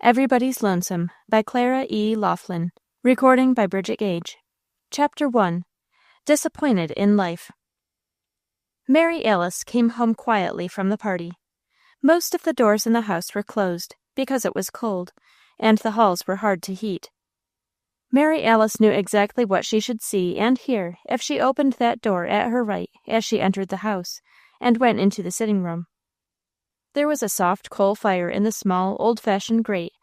Everybody's Lonesome by Clara E Laughlin. Recording by Bridget Gage. Chapter 1. Disappointed in Life. Mary Alice came home quietly from the party. Most of the doors in the house were closed, because it was cold, and the halls were hard to heat. Mary Alice knew exactly what she should see and hear if she opened that door at her right as she entered the house, and went into the sitting room. There was a soft coal fire in the small, old-fashioned grate,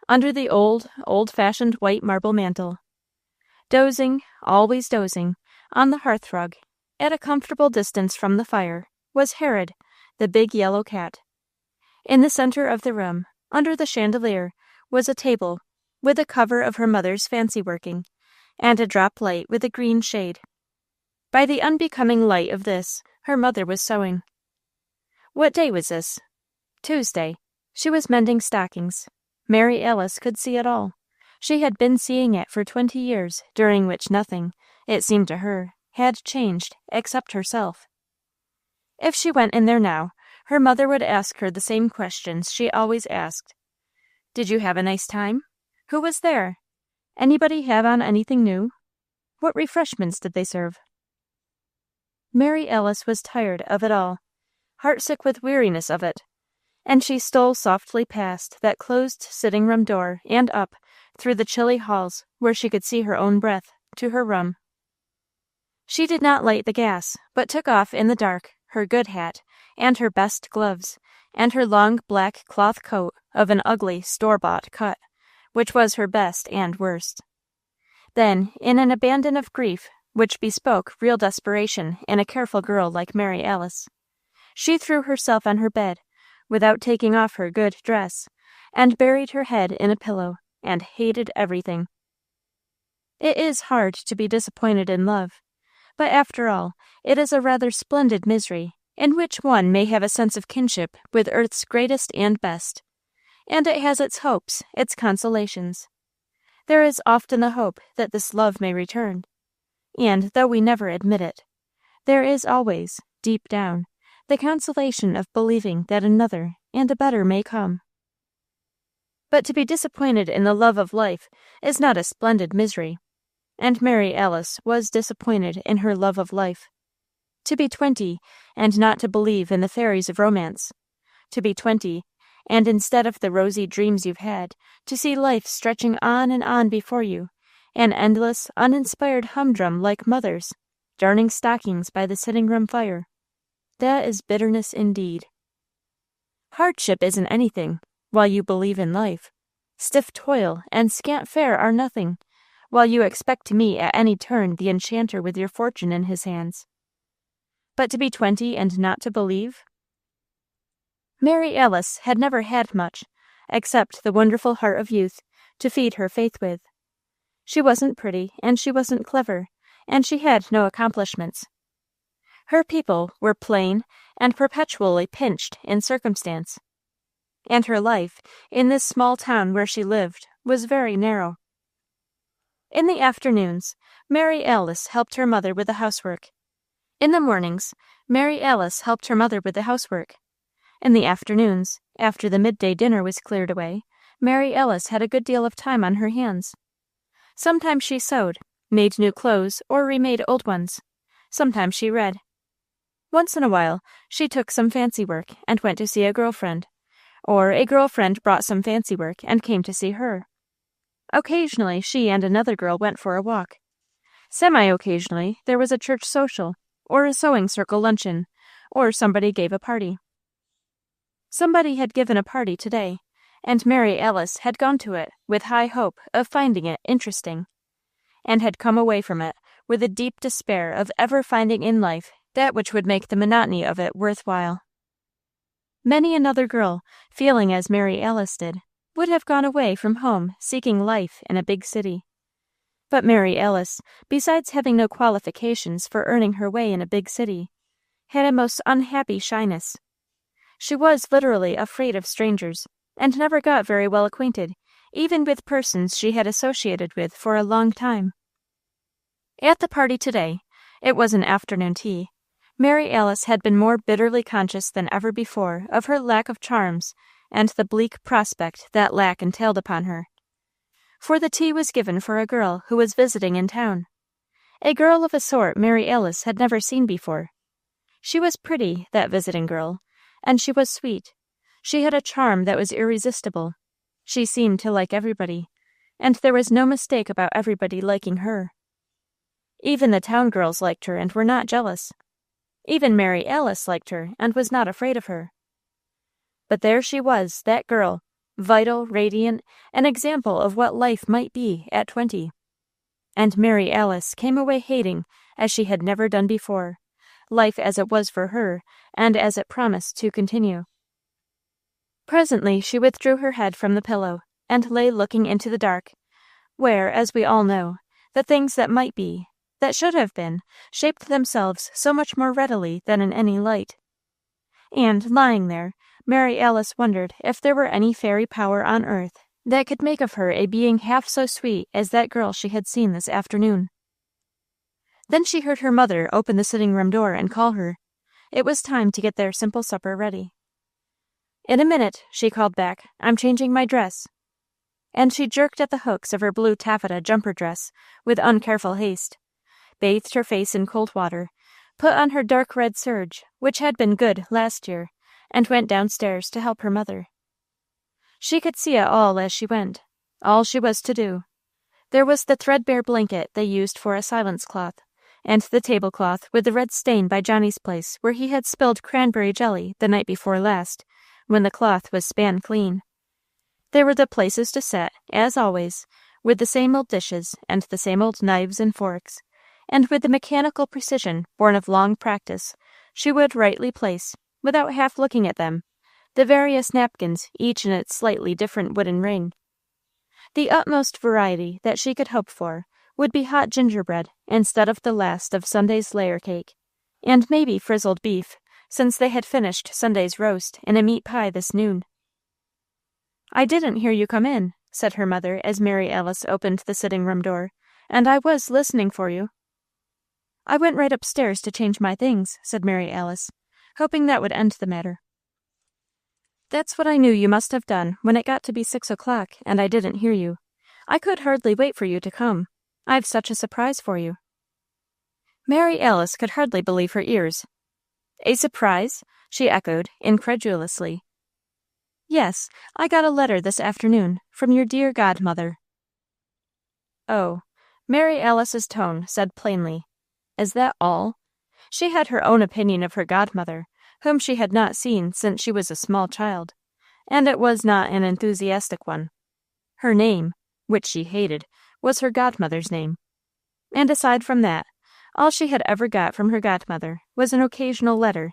under the old-fashioned white marble mantel. Dozing, always dozing, on the hearthrug, at a comfortable distance from the fire, was Herod, the big yellow cat. In the center of the room, under the chandelier, was a table, with a cover of her mother's fancy working, and a drop light with a green shade. By the unbecoming light of this, her mother was sewing. What day was this? Tuesday. She was mending stockings. Mary Alice could see it all. She had been seeing it for 20 years, during which nothing, it seemed to her, had changed, except herself. If she went in there now, her mother would ask her the same questions she always asked. Did you have a nice time? Who was there? Anybody have on anything new? What refreshments did they serve? Mary Alice was tired of it all, heartsick with weariness of it, and she stole softly past that closed sitting-room door and up, through the chilly halls, where she could see her own breath, to her room. She did not light the gas, but took off in the dark her good hat, and her best gloves, and her long black cloth coat of an ugly store-bought cut, which was her best and worst. Then, in an abandon of grief, which bespoke real desperation in a careful girl like Mary Alice, she threw herself on her bed, without taking off her good dress, and buried her head in a pillow, and hated everything. It is hard to be disappointed in love, but after all, it is a rather splendid misery, in which one may have a sense of kinship with earth's greatest and best, and it has its hopes, its consolations. There is often the hope that this love may return, and, though we never admit it, there is always, deep down, the consolation of believing that another and a better may come. But to be disappointed in the love of life is not a splendid misery, and Mary Alice was disappointed in her love of life. To be 20 and not to believe in the fairies of romance, to be 20 and instead of the rosy dreams you've had, to see life stretching on and on before you, an endless, uninspired humdrum like mother's, darning stockings by the sitting-room fire. That is bitterness indeed. Hardship isn't anything, while you believe in life. Stiff toil and scant fare are nothing, while you expect to meet at any turn the enchanter with your fortune in his hands. But to be 20 and not to believe? Mary Alice had never had much, except the wonderful heart of youth, to feed her faith with. She wasn't pretty, and she wasn't clever, and she had no accomplishments. Her people were plain and perpetually pinched in circumstance, and her life, in this small town where she lived, was very narrow. In the afternoons, Mary Alice helped her mother with the housework. In the mornings, Mary Alice helped her mother with the housework. In the afternoons, after the midday dinner was cleared away, Mary Alice had a good deal of time on her hands. Sometimes she sewed, made new clothes, or remade old ones. Sometimes she read. Once in a while, she took some fancy work and went to see a girlfriend, or a girlfriend brought some fancy work and came to see her. Occasionally, she and another girl went for a walk. Semi-occasionally, there was a church social, or a sewing circle luncheon, or somebody gave a party. Somebody had given a party today, and Mary Alice had gone to it with high hope of finding it interesting, and had come away from it with a deep despair of ever finding in life that which would make the monotony of it worthwhile. Many another girl, feeling as Mary Alice did, would have gone away from home seeking life in a big city. But Mary Alice, besides having no qualifications for earning her way in a big city, had a most unhappy shyness. She was literally afraid of strangers, and never got very well acquainted, even with persons she had associated with for a long time. At the party today, it was an afternoon tea, Mary Alice had been more bitterly conscious than ever before of her lack of charms and the bleak prospect that lack entailed upon her. For the tea was given for a girl who was visiting in town. A girl of a sort Mary Alice had never seen before. She was pretty, that visiting girl, and she was sweet. She had a charm that was irresistible. She seemed to like everybody, and there was no mistake about everybody liking her. Even the town girls liked her and were not jealous. Even Mary Alice liked her and was not afraid of her. But there she was, that girl, vital, radiant, an example of what life might be at 20. And Mary Alice came away hating, as she had never done before, life as it was for her, and as it promised to continue. Presently she withdrew her head from the pillow, and lay looking into the dark, where, as we all know, the things that might be, that should have been, shaped themselves so much more readily than in any light. And, lying there, Mary Alice wondered if there were any fairy power on earth that could make of her a being half so sweet as that girl she had seen this afternoon. Then she heard her mother open the sitting-room door and call her. It was time to get their simple supper ready. "In a minute," she called back. "I'm changing my dress." And she jerked at the hooks of her blue taffeta jumper dress with uncareful haste, bathed her face in cold water, put on her dark red serge, which had been good last year, and went downstairs to help her mother. She could see it all as she went, all she was to do. There was the threadbare blanket they used for a silence cloth, and the tablecloth with the red stain by Johnny's place where he had spilled cranberry jelly the night before last, when the cloth was span clean. There were the places to set, as always, with the same old dishes and the same old knives and forks, and with the mechanical precision born of long practice, she would rightly place, without half looking at them, the various napkins, each in its slightly different wooden ring. The utmost variety that she could hope for would be hot gingerbread instead of the last of Sunday's layer cake, and maybe frizzled beef, since they had finished Sunday's roast in a meat pie this noon. "I didn't hear you come in," said her mother as Mary Alice opened the sitting-room door, "and I was listening for you." "I went right upstairs to change my things," said Mary Alice, hoping that would end the matter. "That's what I knew you must have done when it got to be 6 o'clock and I didn't hear you. I could hardly wait for you to come. I've such a surprise for you." Mary Alice could hardly believe her ears. "A surprise?" she echoed, incredulously. "Yes, I got a letter this afternoon from your dear godmother." "Oh," Mary Alice's tone said plainly. "Is that all?" She had her own opinion of her godmother, whom she had not seen since she was a small child, and it was not an enthusiastic one. Her name, which she hated, was her godmother's name. And aside from that, all she had ever got from her godmother was an occasional letter,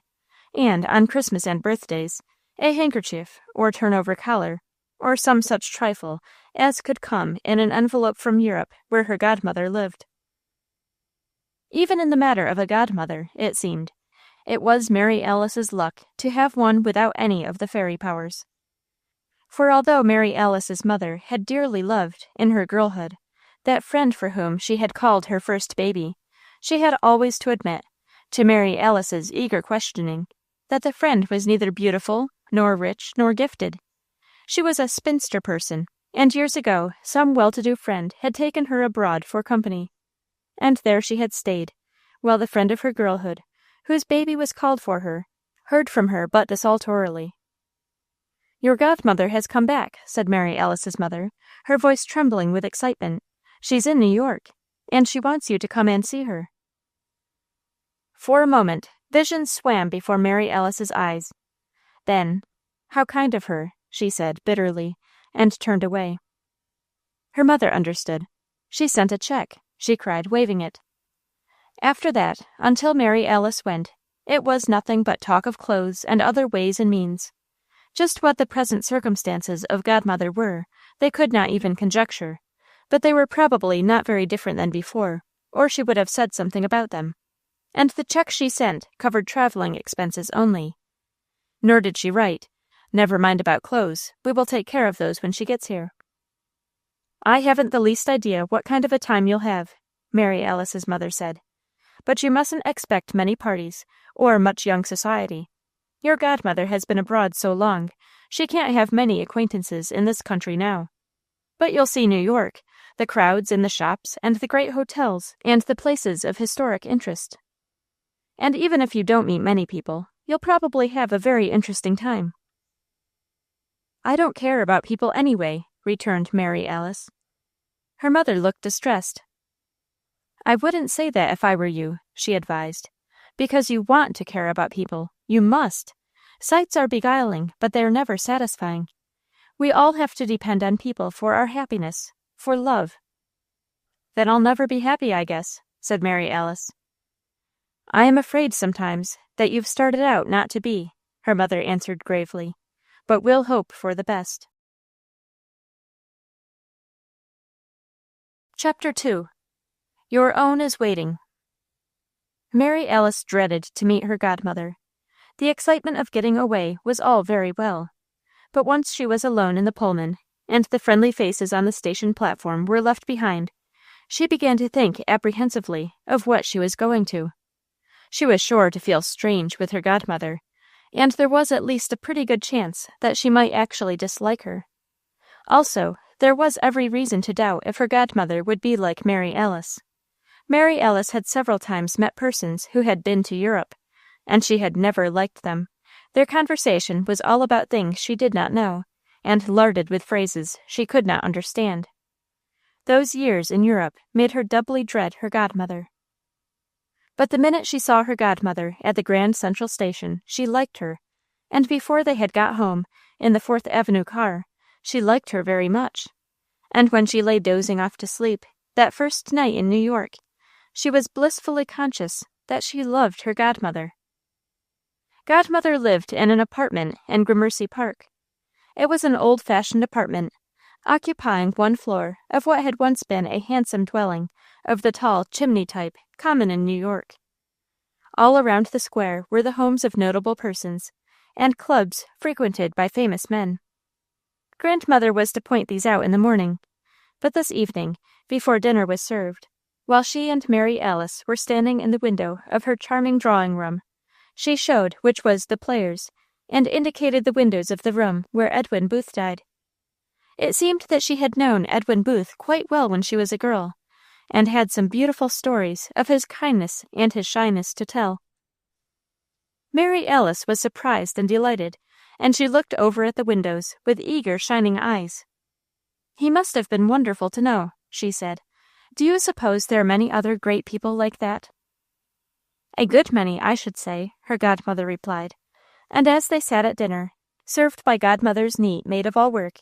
and, on Christmas and birthdays, a handkerchief, or turnover collar, or some such trifle as could come in an envelope from Europe where her godmother lived. Even in the matter of a godmother, it seemed, it was Mary Alice's luck to have one without any of the fairy powers. For although Mary Alice's mother had dearly loved, in her girlhood, that friend for whom she had called her first baby, she had always to admit, to Mary Alice's eager questioning, that the friend was neither beautiful, nor rich, nor gifted. She was a spinster person, and years ago some well-to-do friend had taken her abroad for company. And there she had stayed, while the friend of her girlhood, whose baby was called for her, heard from her but desultorily. "Your godmother has come back," said Mary Alice's mother, her voice trembling with excitement. "She's in New York, and she wants you to come and see her." For a moment, visions swam before Mary Alice's eyes. Then, "How kind of her," she said bitterly, and turned away. Her mother understood. "She sent a check," she cried, waving it. After that, until Mary Alice went, it was nothing but talk of clothes and other ways and means. Just what the present circumstances of godmother were, they could not even conjecture, but they were probably not very different than before, or she would have said something about them. And the check she sent covered traveling expenses only. Nor did she write, "Never mind about clothes, we will take care of those when she gets here." "I haven't the least idea what kind of a time you'll have," Mary Alice's mother said, "but you mustn't expect many parties, or much young society. Your godmother has been abroad so long, she can't have many acquaintances in this country now. But you'll see New York, the crowds in the shops, and the great hotels, and the places of historic interest. And even if you don't meet many people, you'll probably have a very interesting time." "I don't care about people anyway," returned Mary Alice. Her mother looked distressed. "I wouldn't say that if I were you," she advised, "because you want to care about people. You must. Sights are beguiling, but they're never satisfying. We all have to depend on people for our happiness, for love." "Then I'll never be happy, I guess," said Mary Alice. "I am afraid sometimes that you've started out not to be," her mother answered gravely, "but we'll hope for the best." Chapter 2. Your Own is Waiting. Mary Alice dreaded to meet her godmother. The excitement of getting away was all very well, but once she was alone in the Pullman, and the friendly faces on the station platform were left behind, she began to think apprehensively of what she was going to. She was sure to feel strange with her godmother, and there was at least a pretty good chance that she might actually dislike her. Also, there was every reason to doubt if her godmother would be like Mary Alice. Mary Alice had several times met persons who had been to Europe, and she had never liked them. Their conversation was all about things she did not know, and larded with phrases she could not understand. Those years in Europe made her doubly dread her godmother. But the minute she saw her godmother at the Grand Central Station, she liked her, and before they had got home, in the Fourth Avenue car, she liked her very much. And when she lay dozing off to sleep, that first night in New York, she was blissfully conscious that she loved her godmother. Godmother lived in an apartment in Gramercy Park. It was an old-fashioned apartment, occupying one floor of what had once been a handsome dwelling of the tall chimney type common in New York. All around the square were the homes of notable persons, and clubs frequented by famous men. Grandmother was to point these out in the morning, but this evening, before dinner was served, while she and Mary Alice were standing in the window of her charming drawing-room, she showed which was the Players, and indicated the windows of the room where Edwin Booth died. It seemed that she had known Edwin Booth quite well when she was a girl, and had some beautiful stories of his kindness and his shyness to tell. Mary Alice was surprised and delighted, and she looked over at the windows with eager, shining eyes. "He must have been wonderful to know," she said. "Do you suppose there are many other great people like that?" "A good many, I should say," her godmother replied, and as they sat at dinner, served by godmother's neat maid-of-all-work,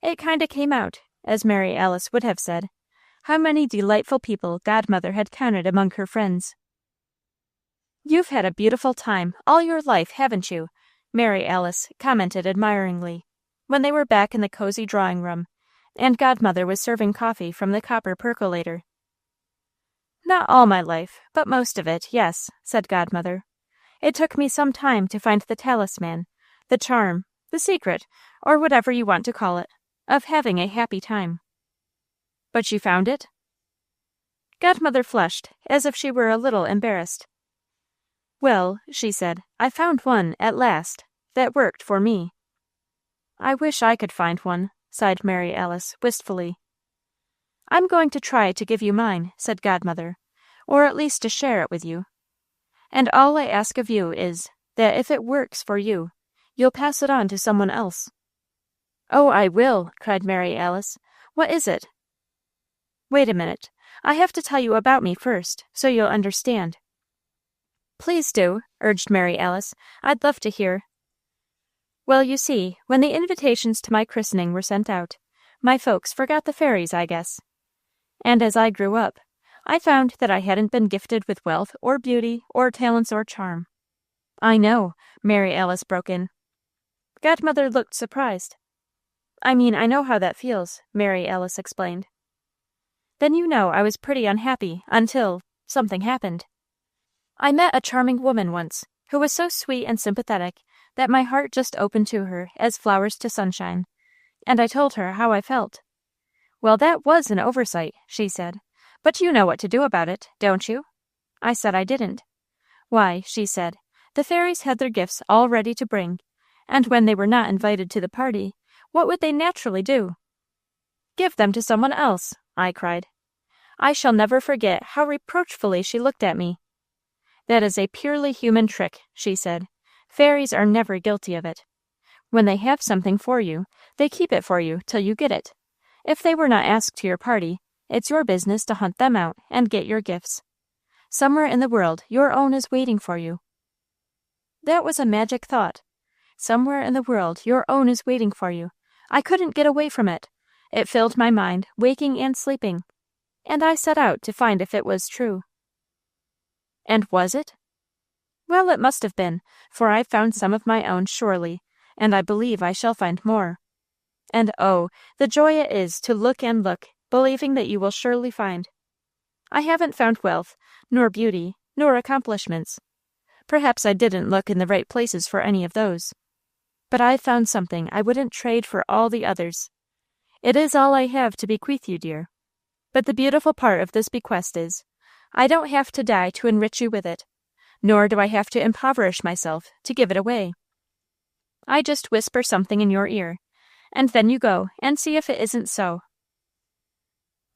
it kind of came out, as Mary Alice would have said, how many delightful people godmother had counted among her friends. "You've had a beautiful time all your life, haven't you?" Mary Alice commented admiringly, when they were back in the cozy drawing-room, and godmother was serving coffee from the copper percolator. "Not all my life, but most of it, yes," said godmother. "It took me some time to find the talisman, the charm, the secret, or whatever you want to call it, of having a happy time." "But you found it?" Godmother flushed, as if she were a little embarrassed. "Well," she said, "I found one, at last, that worked for me." "I wish I could find one," sighed Mary Alice, wistfully. "I'm going to try to give you mine," said godmother, "or at least to share it with you. And all I ask of you is, that if it works for you, you'll pass it on to someone else." "Oh, I will," cried Mary Alice. "What is it?" "Wait a minute. I have to tell you about me first, so you'll understand." "Please do," urged Mary Alice. "I'd love to hear." "Well, you see, when the invitations to my christening were sent out, my folks forgot the fairies, I guess. And as I grew up, I found that I hadn't been gifted with wealth or beauty or talents or charm." "I know," Mary Alice broke in. Godmother looked surprised. "I mean, I know how that feels," Mary Alice explained. "Then you know I was pretty unhappy until something happened. I met a charming woman once, who was so sweet and sympathetic that my heart just opened to her as flowers to sunshine, and I told her how I felt. 'Well, that was an oversight,' she said, 'but you know what to do about it, don't you?' I said I didn't. 'Why,' she said, The fairies had their gifts all ready to bring, and when they were not invited to the party, what would they naturally do? "Give them to someone else," I cried. I shall never forget how reproachfully she looked at me. "That is a purely human trick," she said. "Fairies are never guilty of it. When they have something for you, they keep it for you till you get it. If they were not asked to your party, it's your business to hunt them out and get your gifts. Somewhere in the world your own is waiting for you." That was a magic thought. Somewhere in the world your own is waiting for you. I couldn't get away from it. It filled my mind, waking and sleeping, and I set out to find if it was true. And was it? Well, it must have been, for I found some of my own surely, and I believe I shall find more. And oh, the joy it is to look and look, believing that you will surely find. I haven't found wealth, nor beauty, nor accomplishments. Perhaps I didn't look in the right places for any of those. But I've found something I wouldn't trade for all the others. It is all I have to bequeath you, dear. But the beautiful part of this bequest is, I don't have to die to enrich you with it, nor do I have to impoverish myself to give it away. I just whisper something in your ear, and then you go and see if it isn't so."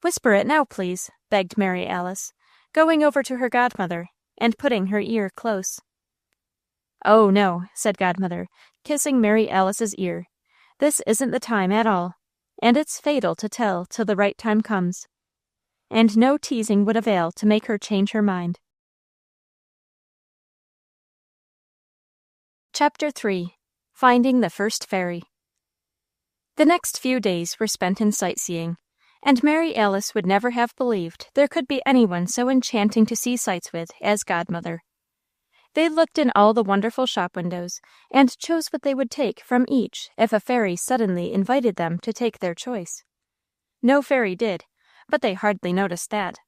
"Whisper it now, please," begged Mary Alice, going over to her godmother and putting her ear close. "Oh, no," said Godmother, kissing Mary Alice's ear. "This isn't the time at all, and it's fatal to tell till the right time comes. And no teasing would avail to make her change her mind." Chapter 3. Finding the First Fairy. The next few days were spent in sightseeing, and Mary Alice would never have believed there could be anyone so enchanting to see sights with as Godmother. They looked in all the wonderful shop windows, and chose what they would take from each if a fairy suddenly invited them to take their choice. No fairy did, but they hardly noticed that.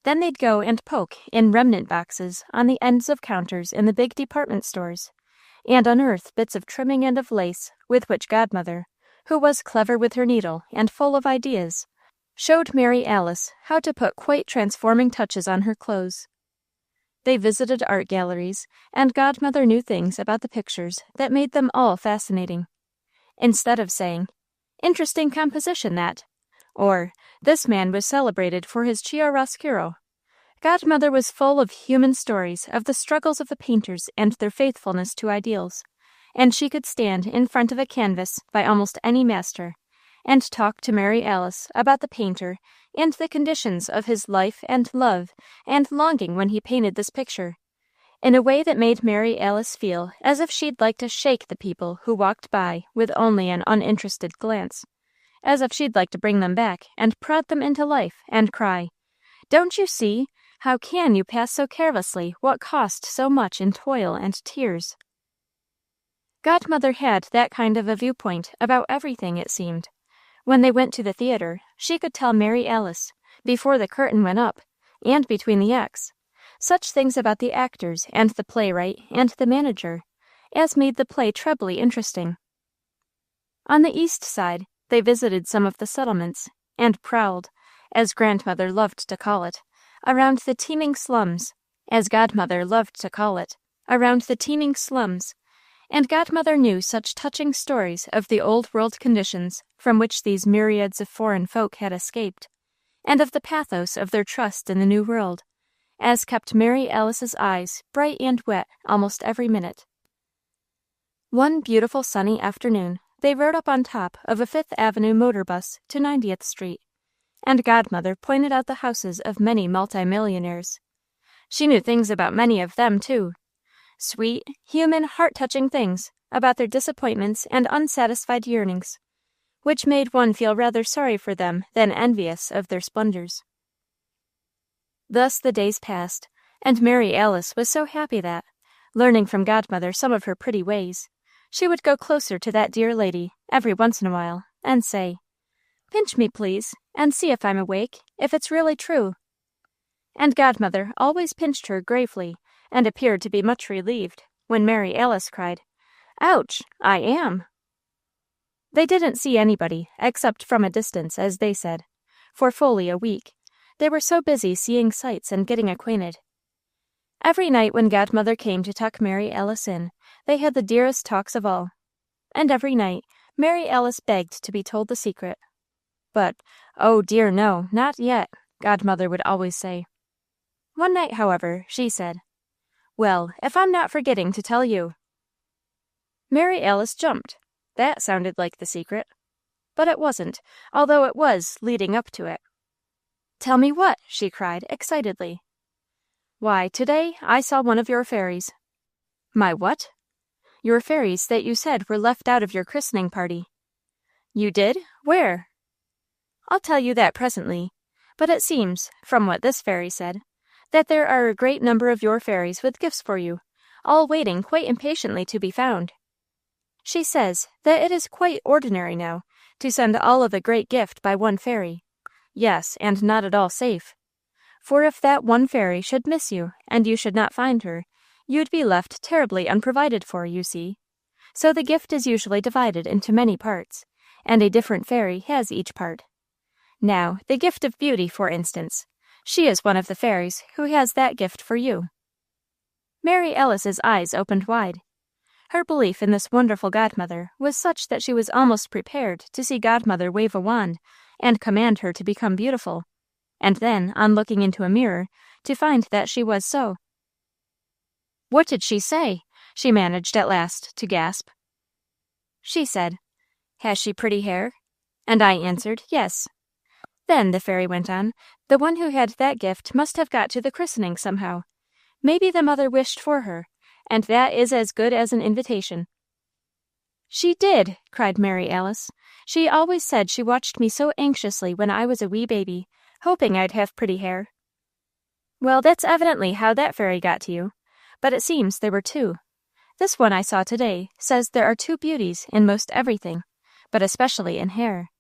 Then they'd go and poke in remnant boxes on the ends of counters in the big department stores, and unearth bits of trimming and of lace with which Godmother, who was clever with her needle and full of ideas, showed Mary Alice how to put quite transforming touches on her clothes. They visited art galleries, and Godmother knew things about the pictures that made them all fascinating. Instead of saying, "Interesting composition, that," or "This man was celebrated for his chiaroscuro," Godmother was full of human stories of the struggles of the painters and their faithfulness to ideals, and she could stand in front of a canvas by almost any master, and talk to Mary Alice about the painter and the conditions of his life and love and longing when he painted this picture, in a way that made Mary Alice feel as if she'd like to shake the people who walked by with only an uninterested glance, as if she'd like to bring them back and prod them into life and cry, "Don't you see? How can you pass so carelessly what cost so much in toil and tears?" Godmother had that kind of a viewpoint about everything, it seemed. When they went to the theater, she could tell Mary Alice, before the curtain went up, and between the acts, such things about the actors and the playwright and the manager, as made the play trebly interesting. On the east side, they visited some of the settlements, and prowled, as Grandmother loved to call it, around the teeming slums, as Godmother loved to call it, around the teeming slums, and Godmother knew such touching stories of the old-world conditions from which these myriads of foreign folk had escaped, and of the pathos of their trust in the New World, as kept Mary Alice's eyes bright and wet almost every minute. One beautiful sunny afternoon, they rode up on top of a Fifth Avenue motor bus to 90th Street, and Godmother pointed out the houses of many multimillionaires. She knew things about many of them, too. Sweet, human, heart-touching things about their disappointments and unsatisfied yearnings, which made one feel rather sorry for them than envious of their splendors. Thus the days passed, and Mary Alice was so happy that, learning from Godmother some of her pretty ways, she would go closer to that dear lady every once in a while and say, "Pinch me, please, and see if I'm awake, if it's really true." And Godmother always pinched her gravely, and appeared to be much relieved when Mary Alice cried, "Ouch, I am." They didn't see anybody, except from a distance, as they said, for fully a week. They were so busy seeing sights and getting acquainted. Every night when Godmother came to tuck Mary Alice in, they had the dearest talks of all. And every night, Mary Alice begged to be told the secret. But, oh dear no, not yet, Godmother would always say. One night, however, she said, "Well, if I'm not forgetting to tell you." Mary Alice jumped. That sounded like the secret. But it wasn't, although it was leading up to it. "Tell me what?" she cried excitedly. "Why, today I saw one of your fairies." "My what?" "Your fairies that you said were left out of your christening party." "You did? Where?" "I'll tell you that presently. But it seems, from what this fairy said, that there are a great number of your fairies with gifts for you, all waiting quite impatiently to be found. She says that it is quite ordinary now to send all of a great gift by one fairy. Yes, and not at all safe. For if that one fairy should miss you, and you should not find her, you'd be left terribly unprovided for, you see. So the gift is usually divided into many parts, and a different fairy has each part. Now, the gift of beauty, for instance, she is one of the fairies who has that gift for you." Mary Alice's eyes opened wide. Her belief in this wonderful Godmother was such that she was almost prepared to see Godmother wave a wand and command her to become beautiful, and then, on looking into a mirror, to find that she was so. "What did she say?" she managed at last to gasp. "She said, 'Has she pretty hair?' And I answered, 'Yes.' Then," the fairy went on, "the one who had that gift must have got to the christening somehow. Maybe the mother wished for her, and that is as good as an invitation." "She did!" cried Mary Alice. "She always said she watched me so anxiously when I was a wee baby, hoping I'd have pretty hair." "Well, that's evidently how that fairy got to you. But it seems there were two. This one I saw today says there are two beauties in most everything, but especially in hair.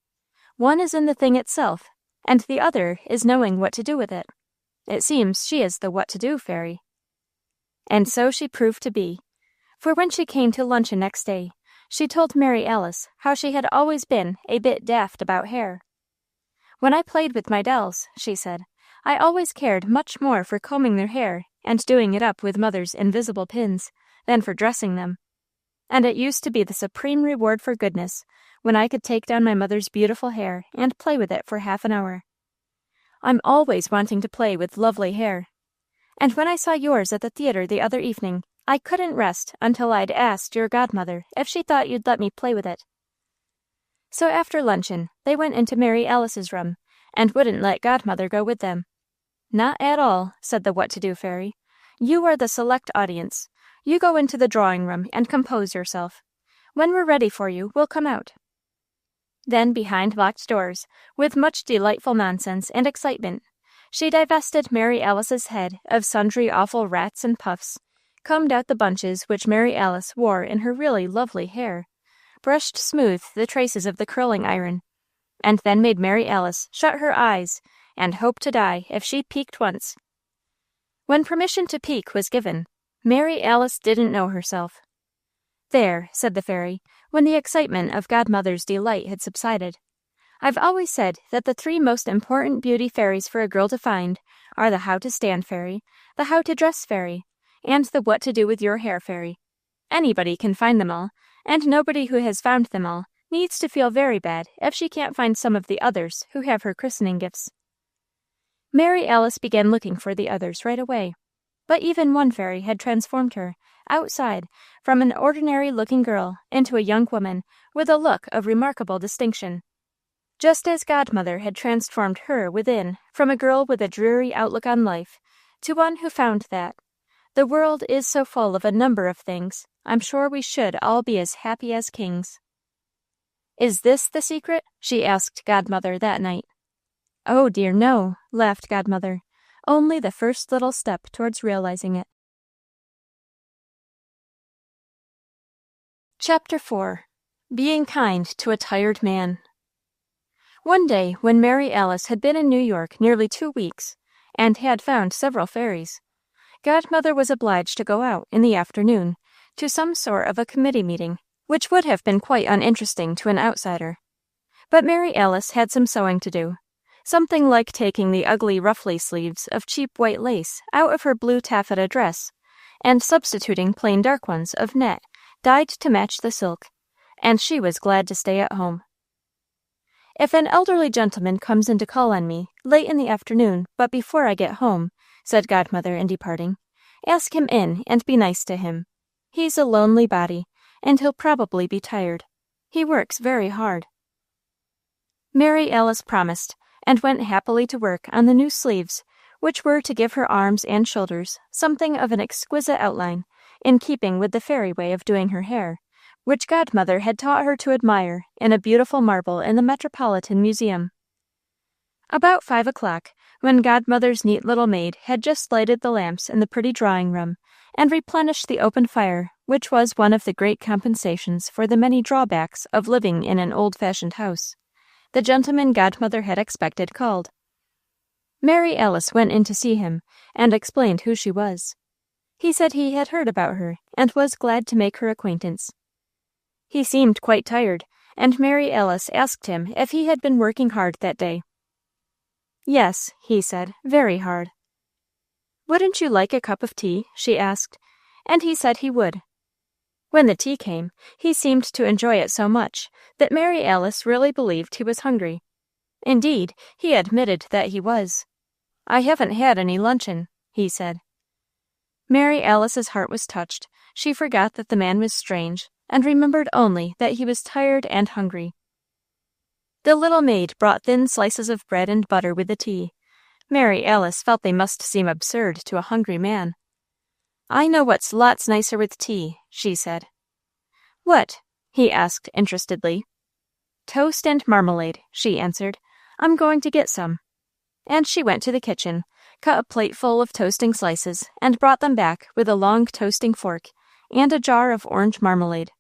One is in the thing itself, and the other is knowing what to do with it. It seems she is the what-to-do fairy." And so she proved to be. For when she came to luncheon next day, she told Mary Alice how she had always been a bit daft about hair. "When I played with my dolls," she said, "I always cared much more for combing their hair and doing it up with Mother's invisible pins than for dressing them. And it used to be the supreme reward for goodness when I could take down my mother's beautiful hair and play with it for half an hour. I'm always wanting to play with lovely hair. And when I saw yours at the theater the other evening, I couldn't rest until I'd asked your Godmother if she thought you'd let me play with it." So after luncheon, they went into Mary Alice's room, and wouldn't let Godmother go with them. "Not at all," said the what-to-do fairy. "You are the select audience. You go into the drawing-room and compose yourself. When we're ready for you, we'll come out." Then, behind locked doors, with much delightful nonsense and excitement, she divested Mary Alice's head of sundry awful rats and puffs, combed out the bunches which Mary Alice wore in her really lovely hair, brushed smooth the traces of the curling iron, and then made Mary Alice shut her eyes and hope to die if she peeked once. When permission to peek was given, Mary Alice didn't know herself. "There," said the fairy, when the excitement of Godmother's delight had subsided. "I've always said that the three most important beauty fairies for a girl to find are the how-to-stand fairy, the how-to-dress fairy, and the what-to-do with your hair fairy. Anybody can find them all, and nobody who has found them all needs to feel very bad if she can't find some of the others who have her christening gifts." Mary Alice began looking for the others right away, but even one fairy had transformed her, outside, from an ordinary-looking girl into a young woman with a look of remarkable distinction, just as Godmother had transformed her within from a girl with a dreary outlook on life to one who found that the world is so full of a number of things, I'm sure we should all be as happy as kings. "Is this the secret?" she asked Godmother that night. "Oh dear, no," laughed Godmother. "Only the first little step towards realizing it." Chapter 4. Being Kind to a Tired Man. One day, when Mary Alice had been in New York nearly 2 weeks, and had found several fairies, Godmother was obliged to go out in the afternoon to some sort of a committee meeting, which would have been quite uninteresting to an outsider. But Mary Alice had some sewing to do, something like taking the ugly ruffly sleeves of cheap white lace out of her blue taffeta dress, and substituting plain dark ones of net dyed to match the silk, and she was glad to stay at home. "If an elderly gentleman comes in to call on me late in the afternoon, but before I get home," said Godmother in departing, "ask him in and be nice to him. He's a lonely body, and he'll probably be tired. He works very hard." Mary Alice promised, and went happily to work on the new sleeves, which were to give her arms and shoulders something of an exquisite outline, in keeping with the fairy way of doing her hair, which Godmother had taught her to admire in a beautiful marble in the Metropolitan Museum. About 5 o'clock, when Godmother's neat little maid had just lighted the lamps in the pretty drawing-room, and replenished the open fire, which was one of the great compensations for the many drawbacks of living in an old-fashioned house, the gentleman Godmother had expected called. Mary Alice went in to see him, and explained who she was. He said he had heard about her, and was glad to make her acquaintance. He seemed quite tired, and Mary Alice asked him if he had been working hard that day. "Yes," he said, "very hard." "Wouldn't you like a cup of tea?" she asked, and he said he would. When the tea came, he seemed to enjoy it so much that Mary Alice really believed he was hungry. Indeed, he admitted that he was. "I haven't had any luncheon," he said. Mary Alice's heart was touched. She forgot that the man was strange, and remembered only that he was tired and hungry. The little maid brought thin slices of bread and butter with the tea. Mary Alice felt they must seem absurd to a hungry man. "I know what's lots nicer with tea," she said. "What?" he asked interestedly. "Toast and marmalade," she answered. "I'm going to get some." And she went to the kitchen, cut a plateful of toasting slices, and brought them back with a long toasting fork and a jar of orange marmalade.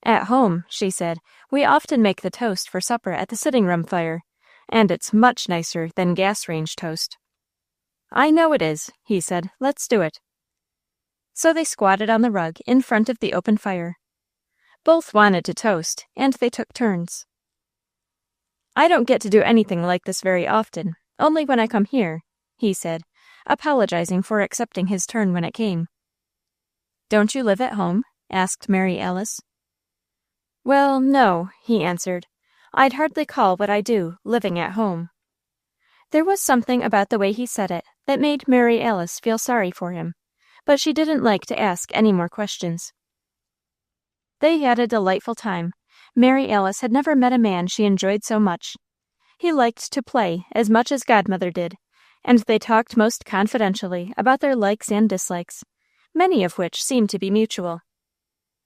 "At home," she said, "we often make the toast for supper at the sitting-room fire, and it's much nicer than gas-range toast." "I know it is," he said. "Let's do it." So they squatted on the rug in front of the open fire. Both wanted to toast, and they took turns. "I don't get to do anything like this very often, only when I come here," he said, apologizing for accepting his turn when it came. "Don't you live at home?" asked Mary Alice. "Well, no," he answered. "I'd hardly call what I do living at home." There was something about the way he said it that made Mary Alice feel sorry for him, but she didn't like to ask any more questions. They had a delightful time. Mary Alice had never met a man she enjoyed so much. He liked to play as much as Godmother did, and they talked most confidentially about their likes and dislikes, many of which seemed to be mutual.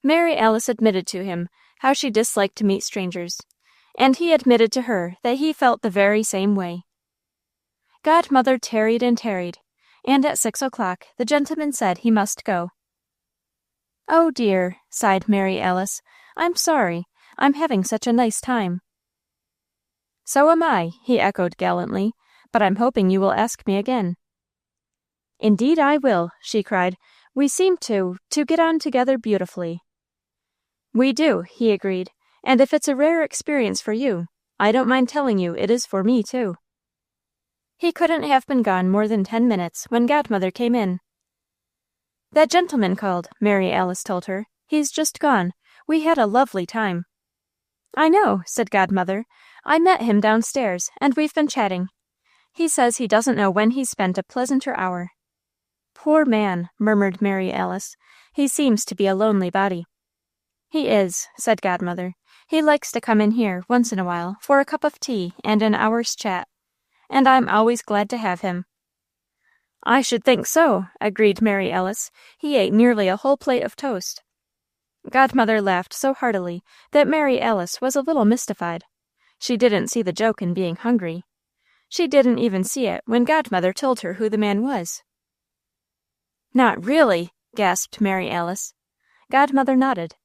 Mary Alice admitted to him how she disliked to meet strangers, and he admitted to her that he felt the very same way. Godmother tarried and tarried, and at 6 o'clock the gentleman said he must go. "Oh, dear," sighed Mary Alice, "I'm sorry. I'm having such a nice time." "So am I," he echoed gallantly, "but I'm hoping you will ask me again." "Indeed I will," she cried. "We seem to get on together beautifully." "We do," he agreed, "and if it's a rare experience for you, I don't mind telling you it is for me, too." He couldn't have been gone more than 10 minutes when Godmother came in. "That gentleman called," Mary Alice told her. "He's just gone. We had a lovely time." "I know," said Godmother. "I met him downstairs, and we've been chatting. He says he doesn't know when he's spent a pleasanter hour." "Poor man," murmured Mary Alice. "He seems to be a lonely body." "He is," said Godmother. "He likes to come in here once in a while for a cup of tea and an hour's chat, and I'm always glad to have him." "I should think so," agreed Mary Alice. "He ate nearly a whole plate of toast." Godmother laughed so heartily that Mary Alice was a little mystified. She didn't see the joke in being hungry. She didn't even see it when Godmother told her who the man was. "Not really?" gasped Mary Alice. Godmother nodded.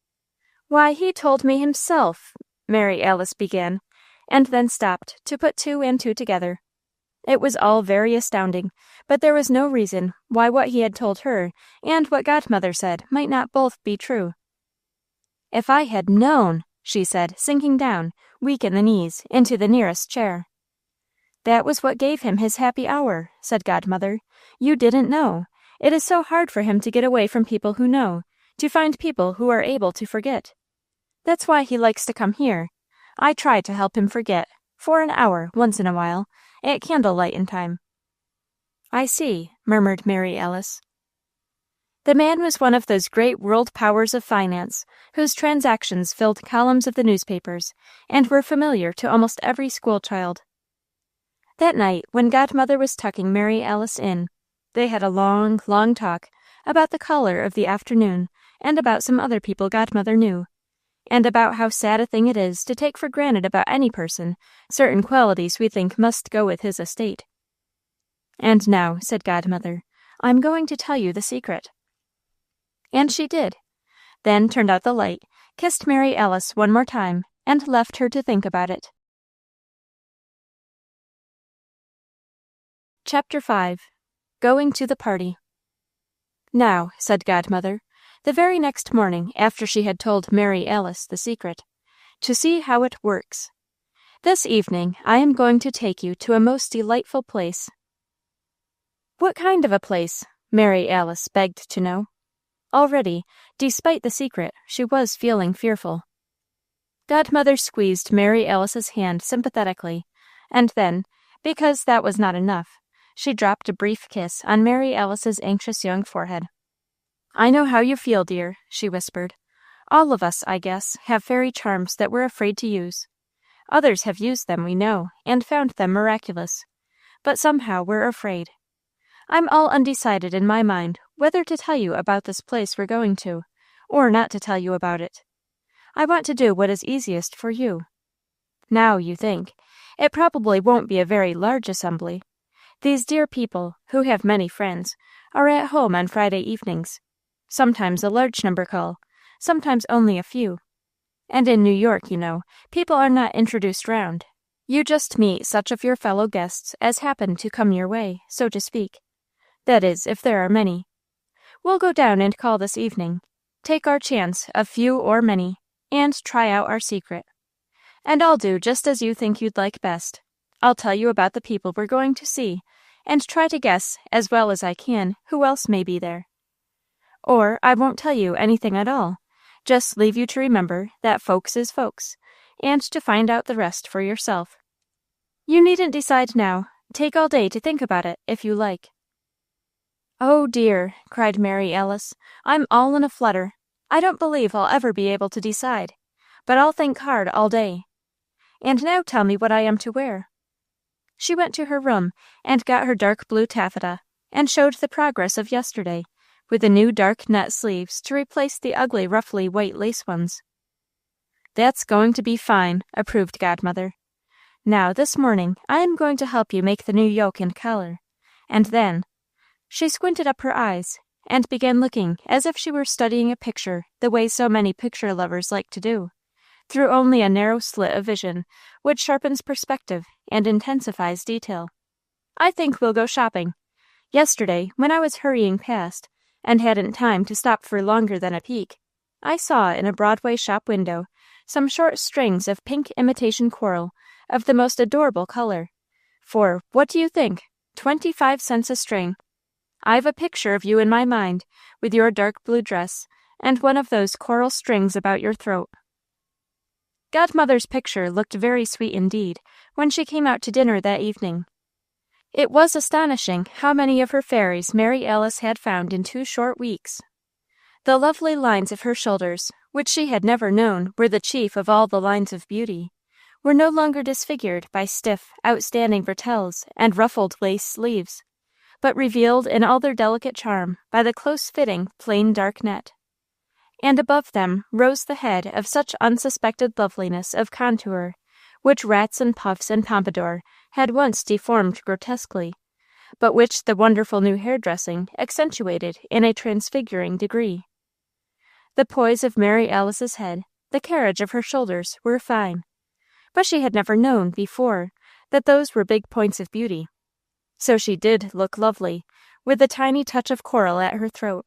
"Why, he told me himself," Mary Alice began, and then stopped to put 2 and 2 together. It was all very astounding, but there was no reason why what he had told her and what Godmother said might not both be true. "If I had known," she said, sinking down, weak in the knees, into the nearest chair. That was what gave him his happy hour, said Godmother. You didn't know. It is so hard for him to get away from people who know, to find people who are able to forget. That's why he likes to come here. I try to help him forget, for an hour, once in a while, at candle-lightin time. I see, murmured Mary Alice. The man was one of those great world powers of finance, whose transactions filled columns of the newspapers, and were familiar to almost every schoolchild. That night, when Godmother was tucking Mary Alice in, they had a long, long talk about the color of the afternoon, and about some other people Godmother knew, and about how sad a thing it is to take for granted about any person certain qualities we think must go with his estate. And now, said Godmother, I'm going to tell you the secret. And she did, then turned out the light, kissed Mary Alice one more time, and left her to think about it. Chapter 5. Going to the Party. Now, said Godmother, the very next morning after she had told Mary Alice the secret, to see how it works. This evening I am going to take you to a most delightful place. What kind of a place? Mary Alice begged to know. Already, despite the secret, she was feeling fearful. Godmother squeezed Mary Alice's hand sympathetically, and then, because that was not enough, she dropped a brief kiss on Mary Alice's anxious young forehead. I know how you feel, dear, she whispered. All of us, I guess, have fairy charms that we're afraid to use. Others have used them, we know, and found them miraculous. But somehow we're afraid. I'm all undecided in my mind whether to tell you about this place we're going to, or not to tell you about it. I want to do what is easiest for you. Now, you think, it probably won't be a very large assembly. These dear people, who have many friends, are at home on Friday evenings. Sometimes a large number call, sometimes only a few. And in New York, you know, people are not introduced round. You just meet such of your fellow guests as happen to come your way, so to speak. That is, if there are many. We'll go down and call this evening, take our chance of few or many, and try out our secret. And I'll do just as you think you'd like best. I'll tell you about the people we're going to see, and try to guess, as well as I can, who else may be there. Or I won't tell you anything at all, just leave you to remember that folks is folks, and to find out the rest for yourself. You needn't decide now. Take all day to think about it, if you like. Oh, dear, cried Mary Alice, I'm all in a flutter. I don't believe I'll ever be able to decide, but I'll think hard all day. And now tell me what I am to wear. She went to her room and got her dark blue taffeta, and showed the progress of yesterday, with the new dark net sleeves to replace the ugly ruffly white lace ones. That's going to be fine, approved Godmother. Now, this morning, I am going to help you make the new yoke and collar, and then... She squinted up her eyes, and began looking as if she were studying a picture the way so many picture lovers like to do, through only a narrow slit of vision, which sharpens perspective and intensifies detail. I think we'll go shopping. Yesterday, when I was hurrying past, and hadn't time to stop for longer than a peek, I saw in a Broadway shop window some short strings of pink imitation coral of the most adorable color. For, what do you think? 25 cents a string. I've a picture of you in my mind, with your dark blue dress, and one of those coral strings about your throat. Godmother's picture looked very sweet indeed when she came out to dinner that evening. It was astonishing how many of her fairies Mary Alice had found in 2 short weeks. The lovely lines of her shoulders, which she had never known were the chief of all the lines of beauty, were no longer disfigured by stiff, outstanding bretelles and ruffled lace sleeves, but revealed in all their delicate charm by the close-fitting, plain dark net. And above them rose the head of such unsuspected loveliness of contour, which rats and puffs and pompadour had once deformed grotesquely, but which the wonderful new hairdressing accentuated in a transfiguring degree. The poise of Mary Alice's head, the carriage of her shoulders, were fine, but she had never known before that those were big points of beauty. So she did look lovely, with the tiny touch of coral at her throat,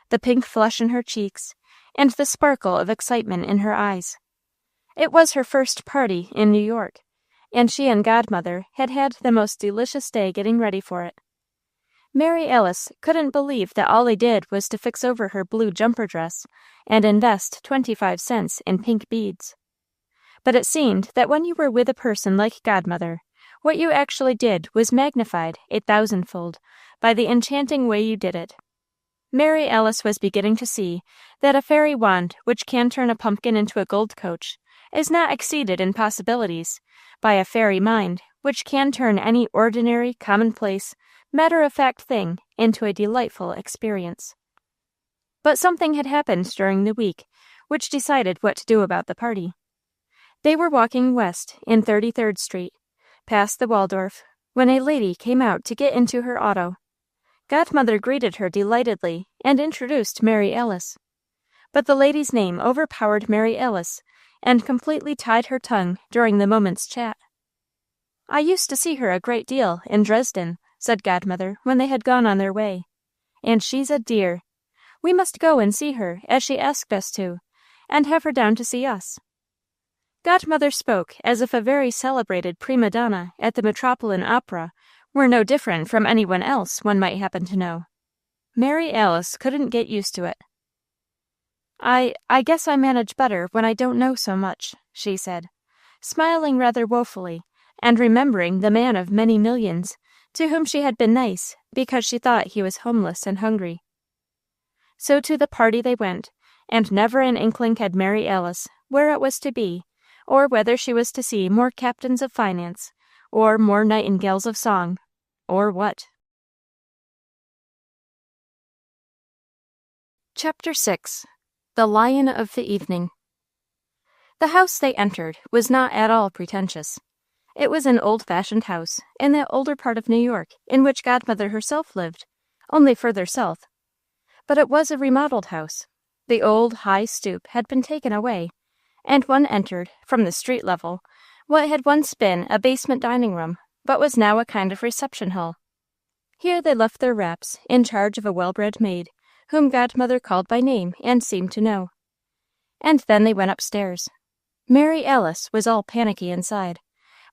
the pink flush in her cheeks, and the sparkle of excitement in her eyes. It was her first party in New York, and she and Godmother had had the most delicious day getting ready for it. Mary Alice couldn't believe that all they did was to fix over her blue jumper dress and invest 25 cents in pink beads. But it seemed that when you were with a person like Godmother, what you actually did was magnified 1,000-fold by the enchanting way you did it. Mary Alice was beginning to see that a fairy wand which can turn a pumpkin into a gold coach is not exceeded in possibilities by a fairy mind which can turn any ordinary, commonplace, matter-of-fact thing into a delightful experience. But something had happened during the week which decided what to do about the party. They were walking west in 33rd Street, past the Waldorf, when a lady came out to get into her auto. Godmother greeted her delightedly and introduced Mary Alice. But the lady's name overpowered Mary Alice and completely tied her tongue during the moment's chat. "I used to see her a great deal in Dresden," said Godmother when they had gone on their way, "and she's a dear. We must go and see her, as she asked us to, and have her down to see us." Godmother spoke as if a very celebrated prima donna at the Metropolitan Opera were no different from anyone else one might happen to know. Mary Alice couldn't get used to it. I guess I manage better when I don't know so much," she said, smiling rather woefully, and remembering the man of many millions, to whom she had been nice because she thought he was homeless and hungry. So to the party they went, and never an inkling had Mary Alice where it was to be, or whether she was to see more captains of finance, or more nightingales of song, or what. Chapter 6. The Lion of the Evening. The house they entered was not at all pretentious. It was an old-fashioned house in that older part of New York in which Godmother herself lived, only further south. But it was a remodeled house. The old high stoop had been taken away, and one entered, from the street level, what had once been a basement dining room, but was now a kind of reception hall. Here they left their wraps in charge of a well-bred maid, whom Godmother called by name and seemed to know. And then they went upstairs. Mary Alice was all panicky inside,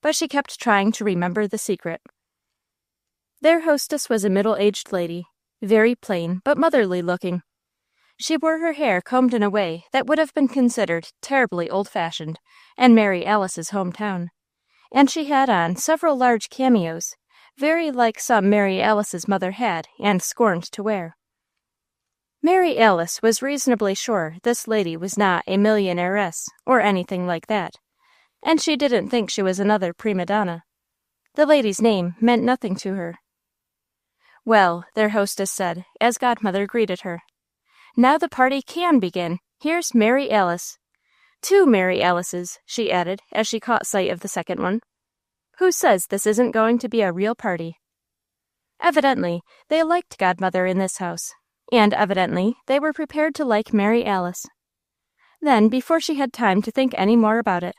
but she kept trying to remember the secret. Their hostess was a middle-aged lady, very plain but motherly-looking. She wore her hair combed in a way that would have been considered terribly old-fashioned in Mary Alice's hometown, and she had on several large cameos, very like some Mary Alice's mother had and scorned to wear. Mary Alice was reasonably sure this lady was not a millionairess or anything like that, and she didn't think she was another prima donna. The lady's name meant nothing to her. "Well," their hostess said, as Godmother greeted her, "now the party can begin. Here's Mary Alice. 2 Mary Alices," she added, as she caught sight of the second one. "Who says this isn't going to be a real party?" Evidently, they liked Godmother in this house, and evidently they were prepared to like Mary Alice. Then, before she had time to think any more about it,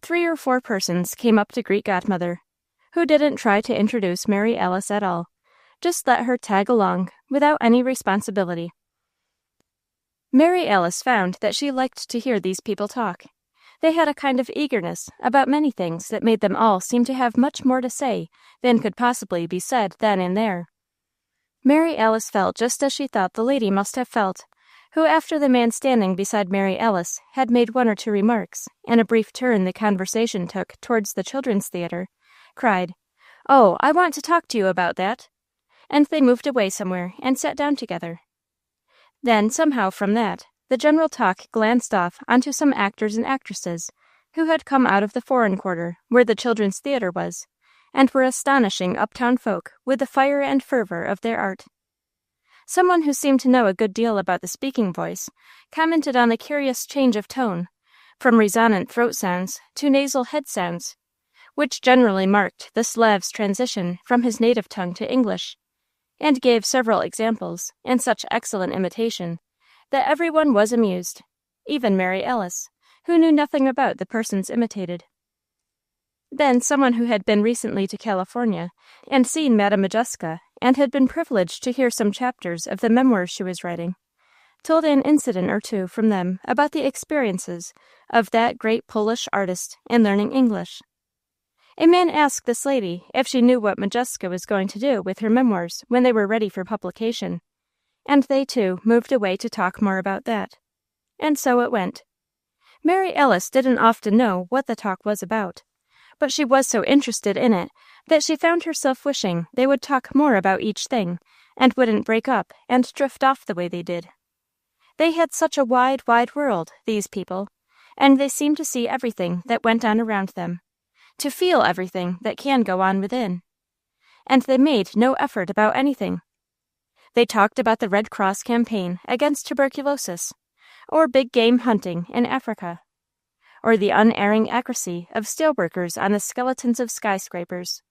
3 or 4 persons came up to greet Godmother, who didn't try to introduce Mary Alice at all, just let her tag along without any responsibility. Mary Alice found that she liked to hear these people talk. They had a kind of eagerness about many things that made them all seem to have much more to say than could possibly be said then and there. Mary Alice felt just as she thought the lady must have felt, who, after the man standing beside Mary Alice had made 1 or 2 remarks, and a brief turn the conversation took towards the children's theater, cried, "Oh, I want to talk to you about that," and they moved away somewhere and sat down together. Then, somehow from that, the general talk glanced off onto some actors and actresses who had come out of the foreign quarter where the children's theater was, and were astonishing uptown folk with the fire and fervor of their art. Someone who seemed to know a good deal about the speaking voice commented on the curious change of tone, from resonant throat sounds to nasal head sounds, which generally marked the Slav's transition from his native tongue to English, and gave several examples in such excellent imitation that everyone was amused, even Mary Alice, who knew nothing about the persons imitated. Then someone who had been recently to California and seen Madame Modjeska and had been privileged to hear some chapters of the memoirs she was writing, told an incident or two from them about the experiences of that great Polish artist in learning English. A man asked this lady if she knew what Modjeska was going to do with her memoirs when they were ready for publication, and they, too, moved away to talk more about that. And so it went. Mary Alice didn't often know what the talk was about, but she was so interested in it that she found herself wishing they would talk more about each thing, and wouldn't break up and drift off the way they did. They had such a wide, wide world, these people, and they seemed to see everything that went on around them, to feel everything that can go on within. And they made no effort about anything. They talked about the Red Cross campaign against tuberculosis, or big game hunting in Africa, or the unerring accuracy of steelworkers on the skeletons of skyscrapers,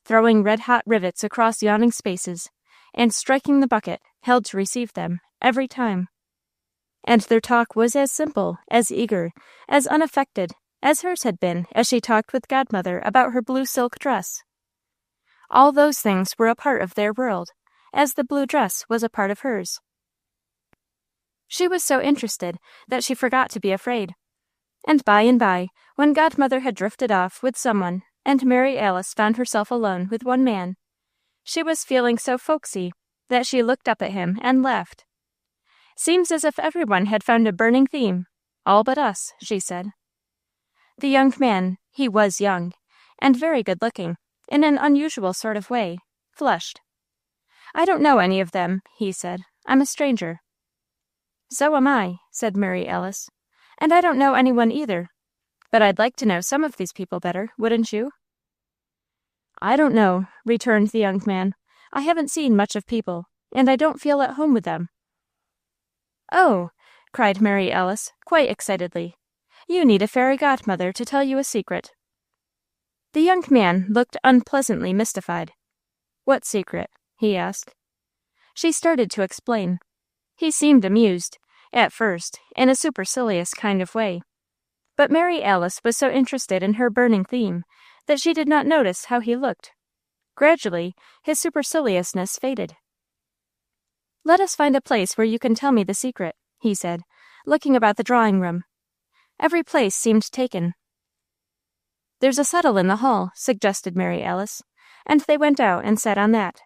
throwing red-hot rivets across yawning spaces, and striking the bucket held to receive them every time. And their talk was as simple, as eager, as unaffected as hers had been as she talked with Godmother about her blue silk dress. All those things were a part of their world, as the blue dress was a part of hers. She was so interested that she forgot to be afraid. And by, when Godmother had drifted off with someone, and Mary Alice found herself alone with one man, she was feeling so folksy that she looked up at him and laughed. "Seems as if everyone had found a burning theme, all but us," she said. The young man, he was young, and very good-looking, in an unusual sort of way, flushed. "I don't know any of them," he said. "I'm a stranger." "So am I," said Mary Alice, "and I don't know anyone either. But I'd like to know some of these people better, wouldn't you?" "I don't know," returned the young man. "I haven't seen much of people, and I don't feel at home with them." "Oh," cried Mary Alice, quite excitedly, "you need a fairy godmother to tell you a secret." The young man looked unpleasantly mystified. "What secret?" he asked. She started to explain. He seemed amused, at first, in a supercilious kind of way. But Mary Alice was so interested in her burning theme that she did not notice how he looked. Gradually, his superciliousness faded. "Let us find a place where you can tell me the secret," he said, looking about the drawing-room. Every place seemed taken. "There's a settle in the hall," suggested Mary Alice, and they went out and sat on that.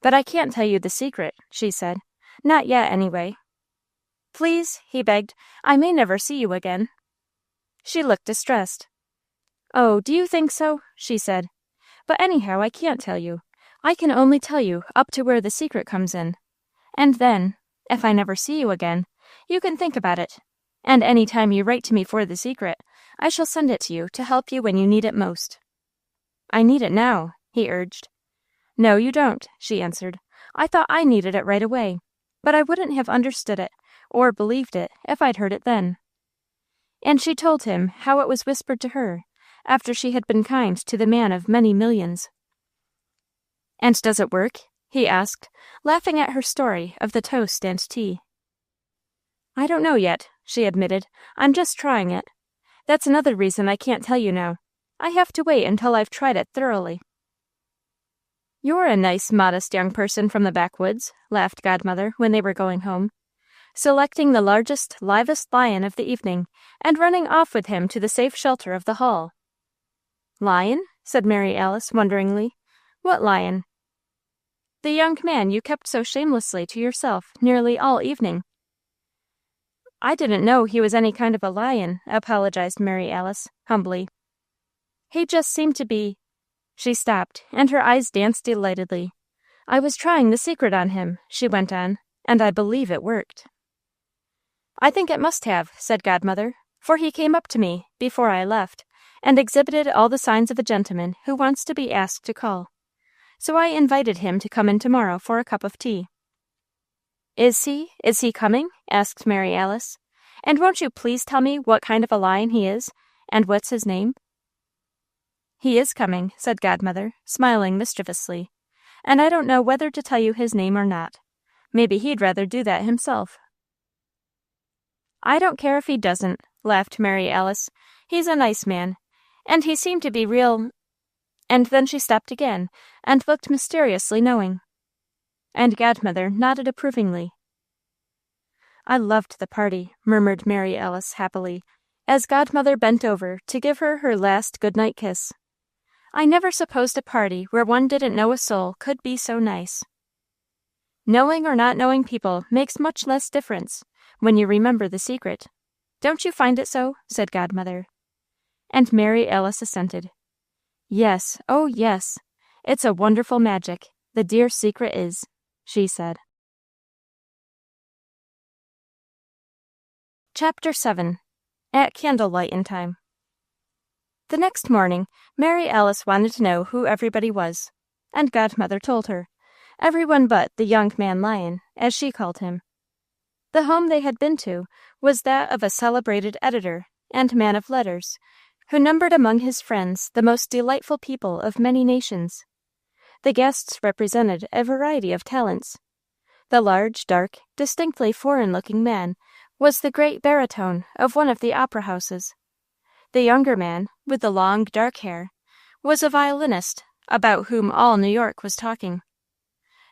"But I can't tell you the secret," she said. "Not yet, anyway." "Please," he begged, "I may never see you again." She looked distressed. "Oh, do you think so?" she said. "But anyhow, I can't tell you. I can only tell you up to where the secret comes in. And then, if I never see you again, you can think about it. And any time you write to me for the secret, I shall send it to you to help you when you need it most." "I need it now," he urged. "No, you don't," she answered. "I thought I needed it right away, but I wouldn't have understood it or believed it if I'd heard it then." And she told him how it was whispered to her after she had been kind to the man of many millions. "And does it work?" he asked, laughing at her story of the toast and tea. "I don't know yet," she admitted. "I'm just trying it. That's another reason I can't tell you now. I have to wait until I've tried it thoroughly." "You're a nice, modest young person from the backwoods," laughed Godmother when they were going home, selecting the largest, livest lion of the evening, and running off with him to the safe shelter of the hall. "Lion?" said Mary Alice, wonderingly. "What lion?" "The young man you kept so shamelessly to yourself nearly all evening." "I didn't know he was any kind of a lion," apologized Mary Alice, humbly. "He just seemed to be—" She stopped, and her eyes danced delightedly. "I was trying the secret on him," she went on, "and I believe it worked." "I think it must have," said Godmother, "for he came up to me, before I left, and exhibited all the signs of a gentleman who wants to be asked to call. So I invited him to come in tomorrow for a cup of tea." Is he coming?" asked Mary Alice. "And won't you please tell me what kind of a lion he is, and what's his name?" "He is coming," said Godmother, smiling mischievously, "and I don't know whether to tell you his name or not. Maybe he'd rather do that himself." "I don't care if he doesn't," laughed Mary Alice. "He's a nice man, and he seemed to be real—" And then she stopped again, and looked mysteriously knowing. And Godmother nodded approvingly. "I loved the party," murmured Mary Alice happily, as Godmother bent over to give her her last good-night kiss. I never supposed a party where one didn't know a soul could be so nice. Knowing or not knowing people makes much less difference when you remember the secret. Don't you find it so? Said Godmother. And Mary Alice assented. Yes, oh yes, it's a wonderful magic, the dear secret is, she said. Chapter 7. At Candle-lightin time. The next morning, Mary Alice wanted to know who everybody was, and Godmother told her. Everyone but the young man lion, as she called him. The home they had been to was that of a celebrated editor and man of letters, who numbered among his friends the most delightful people of many nations. The guests represented a variety of talents. The large, dark, distinctly foreign-looking man was the great baritone of one of the opera houses. The younger man, with the long, dark hair, was a violinist, about whom all New York was talking.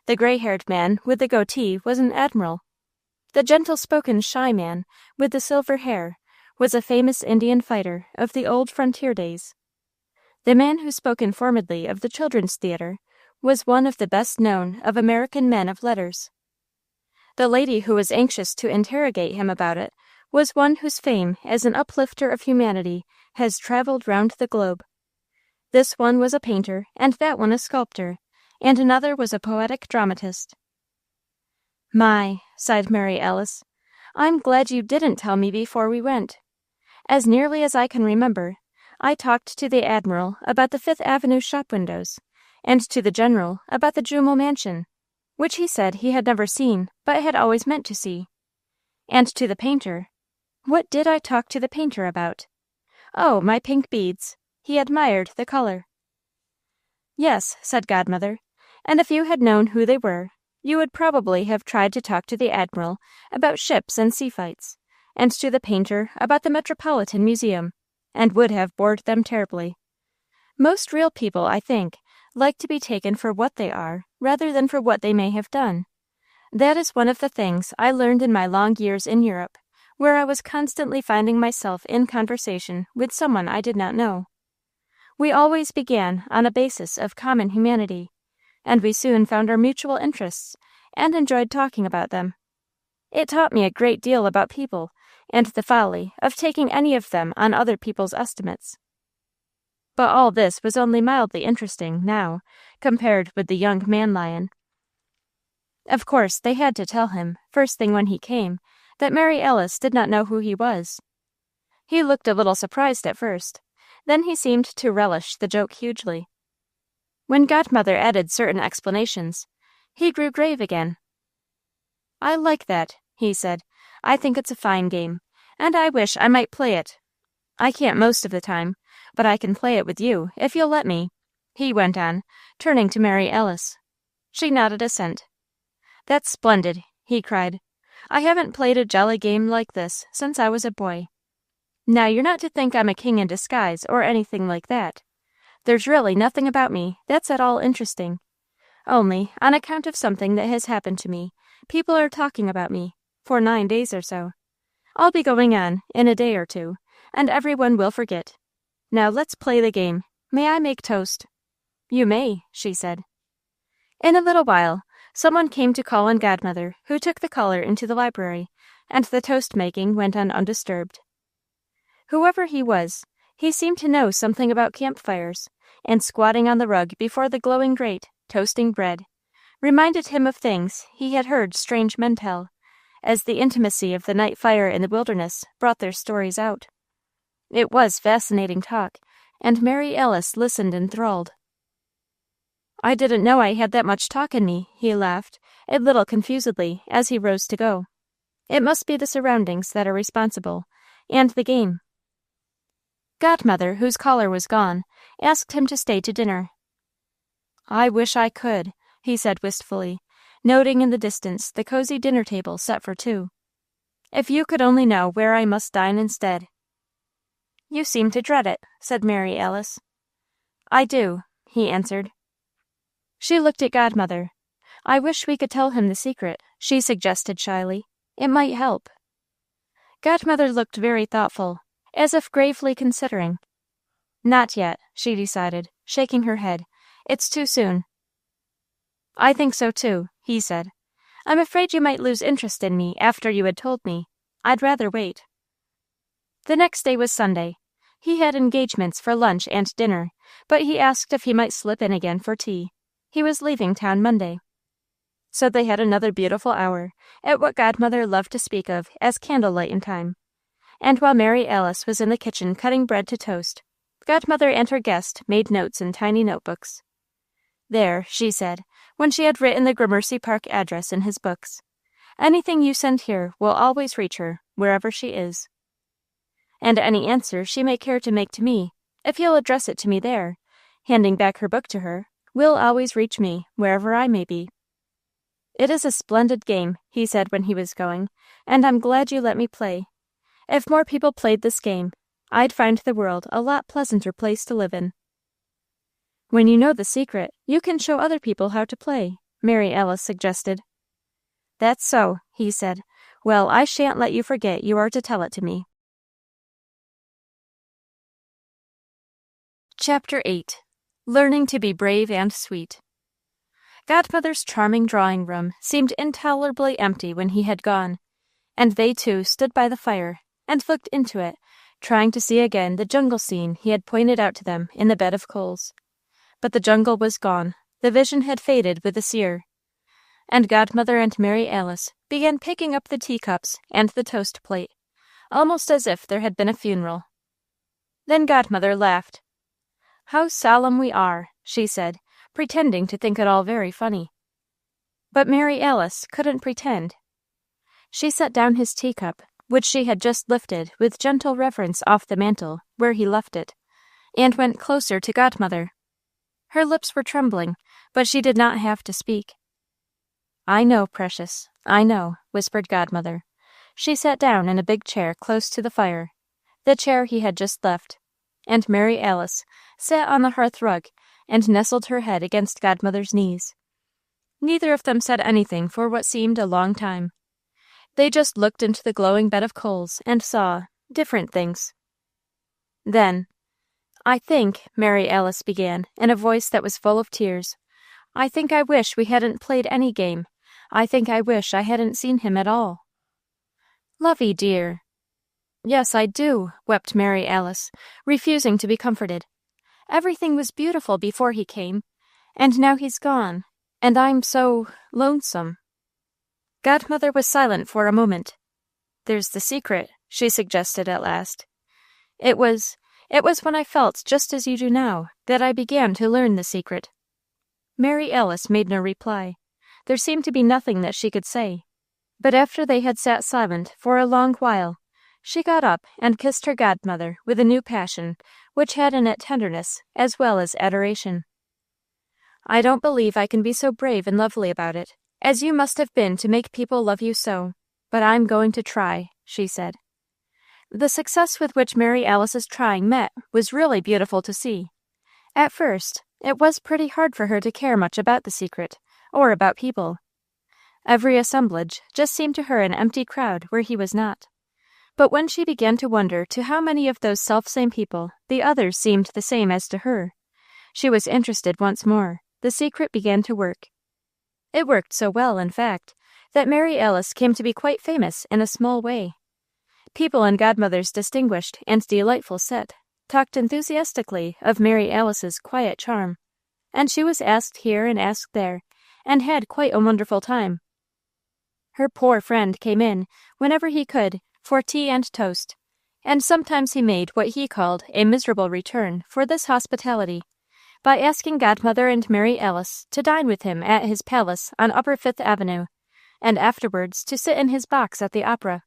The gray-haired man with the goatee was an admiral. The gentle-spoken, shy man, with the silver hair, was a famous Indian fighter of the old frontier days. The man who spoke informedly of the Children's Theater was one of the best-known of American men of letters. The lady who was anxious to interrogate him about it was one whose fame as an uplifter of humanity has traveled round the globe. This one was a painter, and that one a sculptor, and another was a poetic dramatist. My, sighed Mary Alice, I'm glad you didn't tell me before we went. As nearly as I can remember, I talked to the Admiral about the Fifth Avenue shop windows, and to the General about the Jumel mansion, which he said he had never seen, but had always meant to see. And to the painter. What did I talk to the painter about? Oh, my pink beads. He admired the color. Yes, said Godmother, and if you had known who they were, you would probably have tried to talk to the Admiral about ships and sea fights, and to the painter about the Metropolitan Museum, and would have bored them terribly. Most real people, I think, like to be taken for what they are, rather than for what they may have done. That is one of the things I learned in my long years in Europe, where I was constantly finding myself in conversation with someone I did not know. We always began on a basis of common humanity, and we soon found our mutual interests and enjoyed talking about them. It taught me a great deal about people and the folly of taking any of them on other people's estimates. But all this was only mildly interesting now, compared with the young man lion. Of course, they had to tell him, first thing when he came, that Mary Alice did not know who he was. He looked a little surprised at first. Then he seemed to relish the joke hugely. When Godmother added certain explanations, he grew grave again. I like that, he said. I think it's a fine game, and I wish I might play it. I can't most of the time, but I can play it with you, if you'll let me, he went on, turning to Mary Alice. She nodded assent. That's splendid, he cried. I haven't played a jolly game like this since I was a boy. Now, you're not to think I'm a king in disguise or anything like that. There's really nothing about me that's at all interesting. Only, on account of something that has happened to me, people are talking about me, for 9 days or so. I'll be going on in a day or two, and everyone will forget. Now let's play the game. May I make toast? You may, she said. In a little while, someone came to call on Godmother, who took the caller into the library, and the toast-making went on undisturbed. Whoever he was, he seemed to know something about campfires, and squatting on the rug before the glowing grate, toasting bread, reminded him of things he had heard strange men tell, as the intimacy of the night fire in the wilderness brought their stories out. It was fascinating talk, and Mary Alice listened enthralled. I didn't know I had that much talk in me, he laughed, a little confusedly, as he rose to go. It must be the surroundings that are responsible, and the game. Godmother, whose caller was gone, asked him to stay to dinner. I wish I could, he said wistfully, noting in the distance the cozy dinner table set for 2. If you could only know where I must dine instead. You seem to dread it, said Mary Alice. I do, he answered. She looked at Godmother. I wish we could tell him the secret, she suggested shyly. It might help. Godmother looked very thoughtful, as if gravely considering. Not yet, she decided, shaking her head. It's too soon. I think so too, he said. I'm afraid you might lose interest in me after you had told me. I'd rather wait. The next day was Sunday. He had engagements for lunch and dinner, but he asked if he might slip in again for tea. He was leaving town Monday. So they had another beautiful hour at what Godmother loved to speak of as candle-lightin time. And while Mary Alice was in the kitchen cutting bread to toast, Godmother and her guest made notes in tiny notebooks. There, she said, when she had written the Gramercy Park address in his books, anything you send here will always reach her, wherever she is. And any answer she may care to make to me, if you'll address it to me there, handing back her book to her, will always reach me, wherever I may be. It is a splendid game, he said when he was going, and I'm glad you let me play. If more people played this game, I'd find the world a lot pleasanter place to live in. When you know the secret, you can show other people how to play, Mary Alice suggested. That's so, he said. Well, I shan't let you forget you are to tell it to me. Chapter 8. Learning to be brave and sweet. Godmother's charming drawing-room seemed intolerably empty when he had gone, and they two stood by the fire and looked into it, trying to see again the jungle scene he had pointed out to them in the bed of coals. But the jungle was gone, the vision had faded with the seer, and Godmother and Mary Alice began picking up the teacups and the toast plate, almost as if there had been a funeral. Then Godmother laughed. How solemn we are, she said, pretending to think it all very funny. But Mary Alice couldn't pretend. She set down his teacup, which she had just lifted with gentle reverence off the mantel where he left it, and went closer to Godmother. Her lips were trembling, but she did not have to speak. I know, precious, I know, whispered Godmother. She sat down in a big chair close to the fire, the chair he had just left, and Mary Alice sat on the hearth rug and nestled her head against Godmother's knees. Neither of them said anything for what seemed a long time. They just looked into the glowing bed of coals and saw different things. Then, I think, Mary Alice began, in a voice that was full of tears, I think I wish we hadn't played any game. I think I wish I hadn't seen him at all. Lovey, dear. Yes, I do, wept Mary Alice, refusing to be comforted. Everything was beautiful before he came, and now he's gone, and I'm so lonesome. Godmother was silent for a moment. There's the secret, she suggested at last. It was when I felt just as you do now that I began to learn the secret. Mary Alice made no reply. There seemed to be nothing that she could say. But after they had sat silent for a long while, she got up and kissed her godmother with a new passion, which had in it tenderness as well as adoration. I don't believe I can be so brave and lovely about it, as you must have been to make people love you so, but I'm going to try, she said. The success with which Mary Alice's trying met was really beautiful to see. At first, it was pretty hard for her to care much about the secret, or about people. Every assemblage just seemed to her an empty crowd where he was not. But when she began to wonder to how many of those selfsame people the others seemed the same as to her, she was interested once more. The secret began to work. It worked so well, in fact, that Mary Alice came to be quite famous in a small way. People in Godmother's distinguished and delightful set talked enthusiastically of Mary Alice's quiet charm, and she was asked here and asked there, and had quite a wonderful time. Her poor friend came in, whenever he could, for tea and toast, and sometimes he made what he called a miserable return for this hospitality, by asking Godmother and Mary Alice to dine with him at his palace on Upper Fifth Avenue, and afterwards to sit in his box at the opera.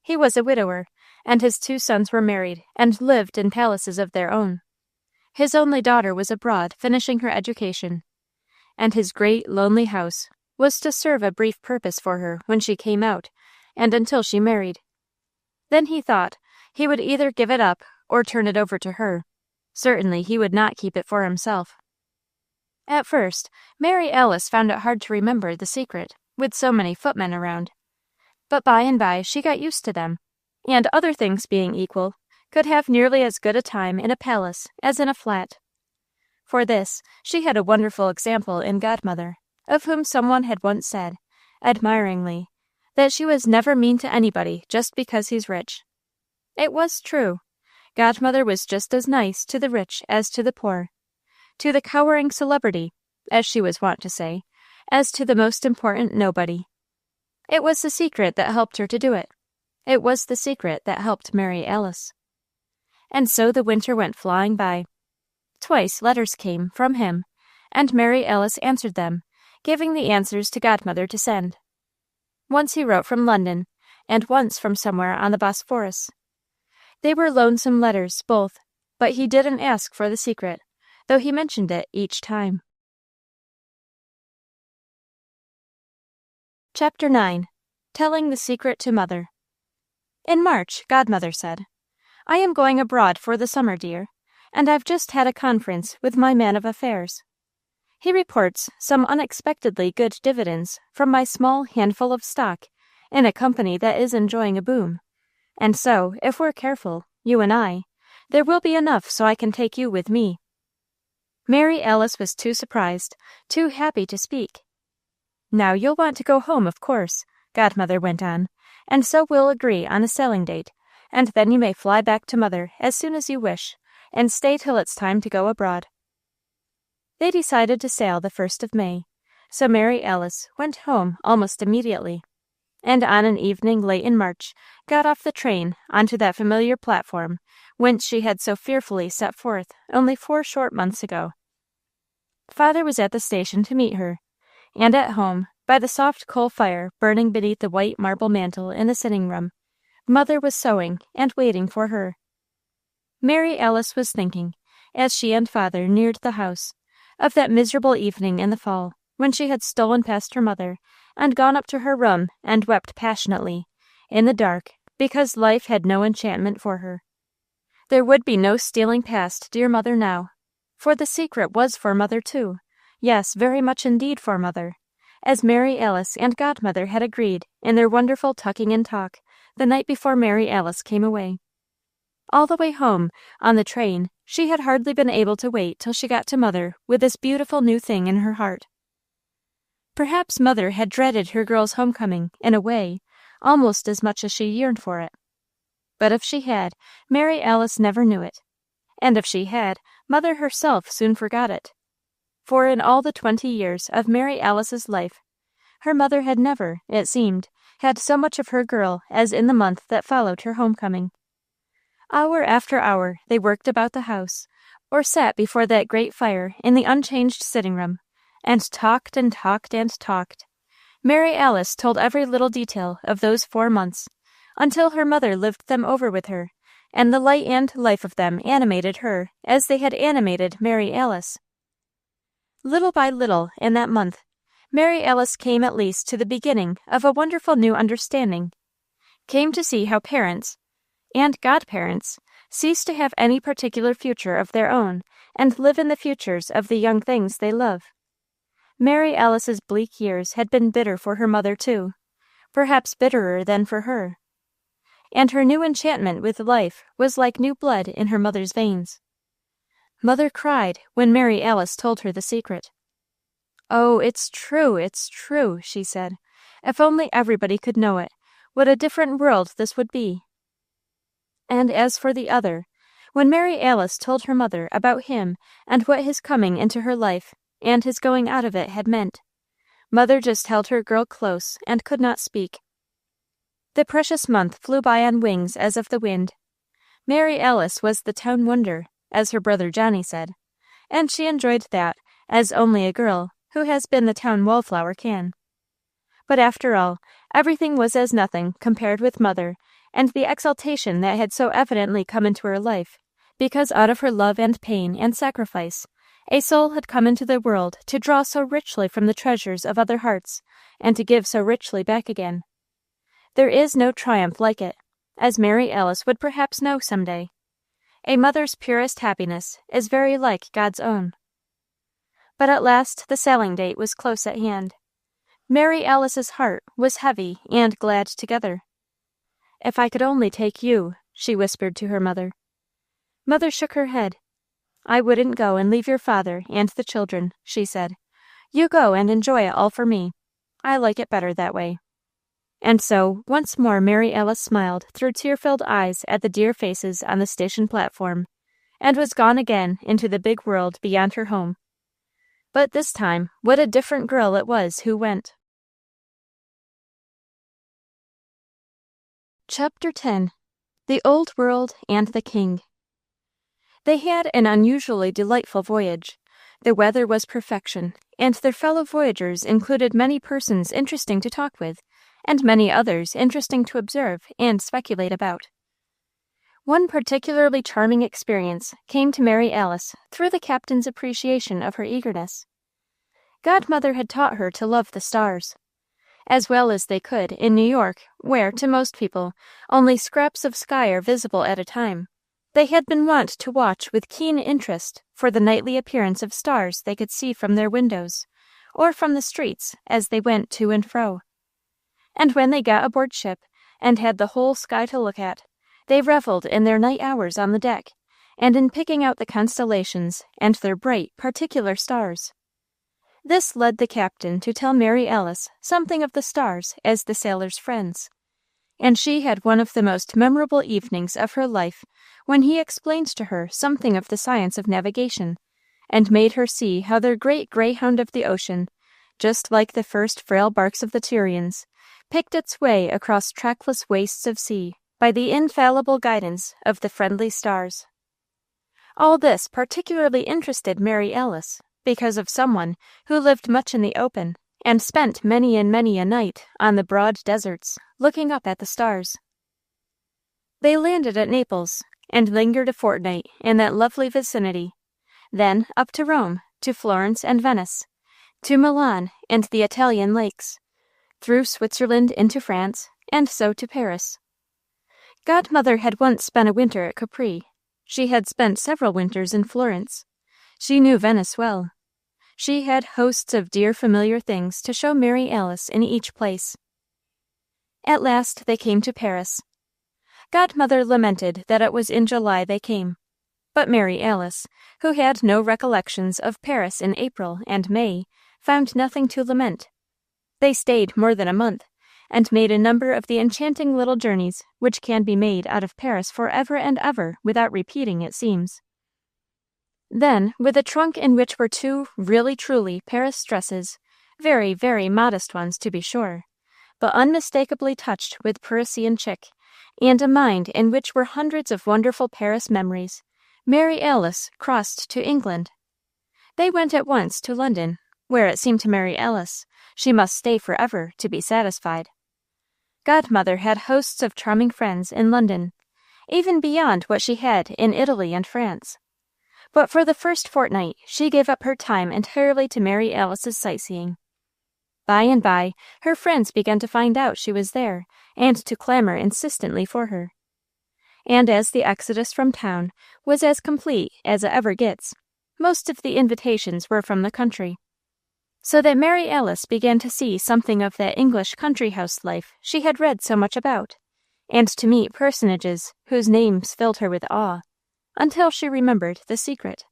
He was a widower, and his 2 sons were married and lived in palaces of their own. His only daughter was abroad finishing her education, and his great, lonely house was to serve a brief purpose for her when she came out, and until she married. Then he thought he would either give it up or turn it over to her. Certainly he would not keep it for himself. At first, Mary Alice found it hard to remember the secret, with so many footmen around. But by and by she got used to them, and other things being equal, could have nearly as good a time in a palace as in a flat. For this, she had a wonderful example in Godmother, of whom someone had once said, admiringly, that she was never mean to anybody just because he's rich. It was true. Godmother was just as nice to the rich as to the poor, to the cowering celebrity, as she was wont to say, as to the most important nobody. It was the secret that helped her to do it. It was the secret that helped Mary Alice. And so the winter went flying by. Twice letters came from him, and Mary Alice answered them, giving the answers to Godmother to send. Once he wrote from London, and once from somewhere on the Bosphorus. They were lonesome letters, both, but he didn't ask for the secret, though he mentioned it each time. Chapter 9. Telling the Secret to Mother. In March, Godmother said, I am going abroad for the summer, dear, and I've just had a conference with my man of affairs. He reports some unexpectedly good dividends from my small handful of stock in a company that is enjoying a boom. And so, if we're careful, you and I, there will be enough so I can take you with me. Mary Alice was too surprised, too happy to speak. Now you'll want to go home, of course, Godmother went on, and so we'll agree on a sailing date, and then you may fly back to Mother as soon as you wish, and stay till it's time to go abroad. They decided to sail the 1st of May, so Mary Alice went home almost immediately, and on an evening late in March got off the train onto that familiar platform whence she had so fearfully set forth only 4 short months ago. Father was at the station to meet her, and at home, by the soft coal fire burning beneath the white marble mantel in the sitting-room, Mother was sewing and waiting for her. Mary Alice was thinking, as she and Father neared the house, of that miserable evening in the fall, when she had stolen past her mother, and gone up to her room and wept passionately, in the dark, because life had no enchantment for her. There would be no stealing past dear Mother now, for the secret was for Mother too, yes, very much indeed for Mother, as Mary Alice and Godmother had agreed in their wonderful tucking-in talk the night before Mary Alice came away. All the way home, on the train, she had hardly been able to wait till she got to Mother with this beautiful new thing in her heart. Perhaps Mother had dreaded her girl's homecoming, in a way, almost as much as she yearned for it. But if she had, Mary Alice never knew it. And if she had, Mother herself soon forgot it. For in all the 20 years of Mary Alice's life, her mother had never, it seemed, had so much of her girl as in the month that followed her homecoming. Hour after hour they worked about the house, or sat before that great fire in the unchanged sitting-room, and talked and talked and talked. Mary Alice told every little detail of those 4 months, until her mother lived them over with her, and the light and life of them animated her as they had animated Mary Alice. Little by little, in that month, Mary Alice came at least to the beginning of a wonderful new understanding, came to see how parents, and godparents, cease to have any particular future of their own, and live in the futures of the young things they love. Mary Alice's bleak years had been bitter for her mother, too, perhaps bitterer than for her. And her new enchantment with life was like new blood in her mother's veins. Mother cried when Mary Alice told her the secret. "Oh, it's true, she said. If only everybody could know it, what a different world this would be. And as for the other, when Mary Alice told her mother about him and what his coming into her life and his going out of it had meant, Mother just held her girl close and could not speak. The precious month flew by on wings as of the wind. Mary Alice was the town wonder, as her brother Johnny said, and she enjoyed that as only a girl who has been the town wallflower can. But after all, everything was as nothing compared with Mother and the exaltation that had so evidently come into her life, because out of her love and pain and sacrifice, a soul had come into the world to draw so richly from the treasures of other hearts, and to give so richly back again. There is no triumph like it, as Mary Alice would perhaps know some day. A mother's purest happiness is very like God's own. But at last the sailing date was close at hand. Mary Alice's heart was heavy and glad together. "If I could only take you," she whispered to her mother. Mother shook her head. I wouldn't go and leave your father and the children, she said. You go and enjoy it all for me. I like it better that way. And so, once more Mary Alice smiled through tear-filled eyes at the dear faces on the station platform, and was gone again into the big world beyond her home. But this time, what a different girl it was who went. Chapter 10. The Old World and the King. They had an unusually delightful voyage. The weather was perfection, and their fellow voyagers included many persons interesting to talk with, and many others interesting to observe and speculate about. One particularly charming experience came to Mary Alice through the captain's appreciation of her eagerness. Godmother had taught her to love the stars, as well as they could in New York, where, to most people, only scraps of sky are visible at a time. They had been wont to watch with keen interest for the nightly appearance of stars they could see from their windows, or from the streets as they went to and fro. And when they got aboard ship, and had the whole sky to look at, they revelled in their night hours on the deck, and in picking out the constellations and their bright, particular stars. This led the captain to tell Mary Alice something of the stars as the sailors' friends, and she had one of the most memorable evenings of her life when he explained to her something of the science of navigation, and made her see how their great greyhound of the ocean, just like the first frail barks of the Tyrians, picked its way across trackless wastes of sea by the infallible guidance of the friendly stars. All this particularly interested Mary Alice, because of someone who lived much in the open, and spent many and many a night on the broad deserts, looking up at the stars. They landed at Naples, and lingered a fortnight in that lovely vicinity, then up to Rome, to Florence and Venice, to Milan and the Italian lakes, through Switzerland into France, and so to Paris. Godmother had once spent a winter at Capri. She had spent several winters in Florence. She knew Venice well. She had hosts of dear familiar things to show Mary Alice in each place. At last they came to Paris. Godmother lamented that it was in July they came, but Mary Alice, who had no recollections of Paris in April and May, found nothing to lament. They stayed more than a month, and made a number of the enchanting little journeys which can be made out of Paris for ever and ever without repeating, it seems. Then, with a trunk in which were 2 really truly Paris dresses, very, very modest ones to be sure, but unmistakably touched with Parisian chic, and a mind in which were hundreds of wonderful Paris memories, Mary Alice crossed to England. They went at once to London, where it seemed to Mary Alice she must stay forever to be satisfied. Godmother had hosts of charming friends in London, even beyond what she had in Italy and France. But for the first fortnight she gave up her time entirely to Mary Alice's sightseeing. By and by, her friends began to find out she was there, and to clamor insistently for her. And as the exodus from town was as complete as it ever gets, most of the invitations were from the country. So that Mary Alice began to see something of that English country house life she had read so much about, and to meet personages whose names filled her with awe, until she remembered the secret.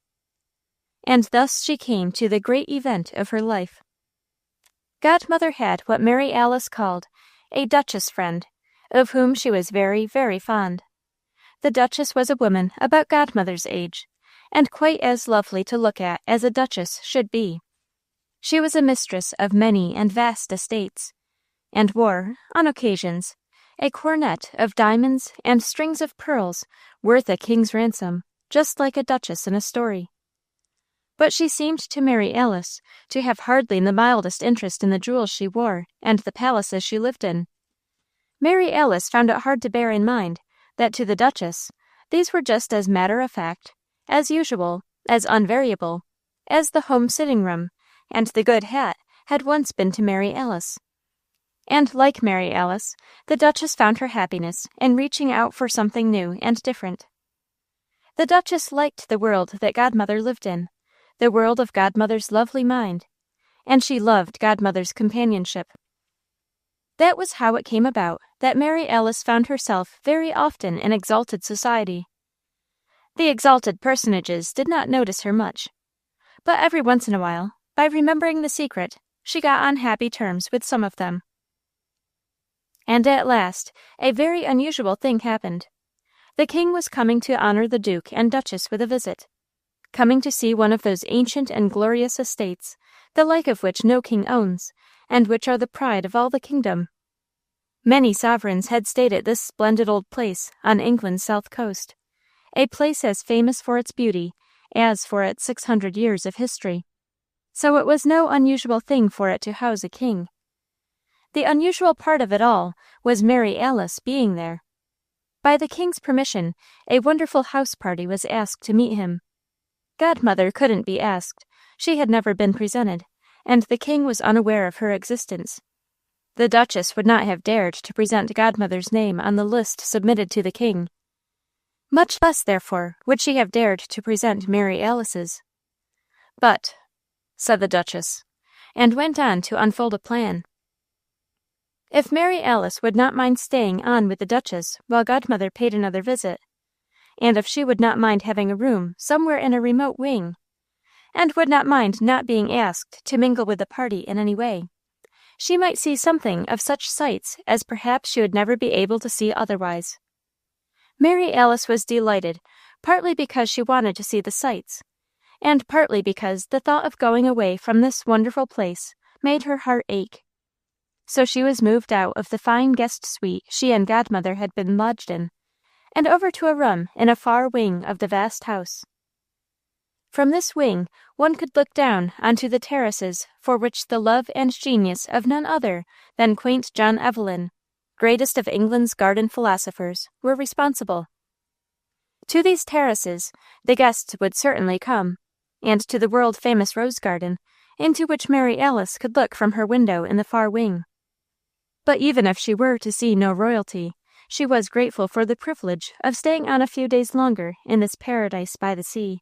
And thus she came to the great event of her life. Godmother had what Mary Alice called a Duchess friend, of whom she was very, very fond. The Duchess was a woman about Godmother's age, and quite as lovely to look at as a Duchess should be. She was a mistress of many and vast estates, and wore, on occasions, a coronet of diamonds and strings of pearls worth a king's ransom, just like a duchess in a story. But she seemed to Mary Alice to have hardly the mildest interest in the jewels she wore and the palaces she lived in. Mary Alice found it hard to bear in mind that to the Duchess these were just as matter-of-fact, as usual, as unvariable, as the home sitting-room and the good hat had once been to Mary Alice. And like Mary Alice, the Duchess found her happiness in reaching out for something new and different. The Duchess liked the world that Godmother lived in, the world of Godmother's lovely mind, and she loved Godmother's companionship. That was how it came about that Mary Alice found herself very often in exalted society. The exalted personages did not notice her much, but every once in a while, by remembering the secret, she got on happy terms with some of them. And at last, a very unusual thing happened. The king was coming to honor the Duke and Duchess with a visit, coming to see one of those ancient and glorious estates, the like of which no king owns, and which are the pride of all the kingdom. Many sovereigns had stayed at this splendid old place on England's south coast, a place as famous for its beauty as for its 600 years of history. So it was no unusual thing for it to house a king. The unusual part of it all was Mary Alice being there. By the king's permission, a wonderful house party was asked to meet him. Godmother couldn't be asked. She had never been presented, and the king was unaware of her existence. The Duchess would not have dared to present Godmother's name on the list submitted to the king. Much less, therefore, would she have dared to present Mary Alice's. But, said the Duchess, and went on to unfold a plan. If Mary Alice would not mind staying on with the Duchess while Godmother paid another visit, and if she would not mind having a room somewhere in a remote wing, and would not mind not being asked to mingle with the party in any way, she might see something of such sights as perhaps she would never be able to see otherwise. Mary Alice was delighted, partly because she wanted to see the sights, and partly because the thought of going away from this wonderful place made her heart ache. So she was moved out of the fine guest suite she and Godmother had been lodged in, and over to a room in a far wing of the vast house. From this wing one could look down onto the terraces for which the love and genius of none other than quaint John Evelyn, greatest of England's garden philosophers, were responsible. To these terraces the guests would certainly come, and to the world-famous rose garden, into which Mary Alice could look from her window in the far wing. But even if she were to see no royalty, she was grateful for the privilege of staying on a few days longer in this paradise by the sea.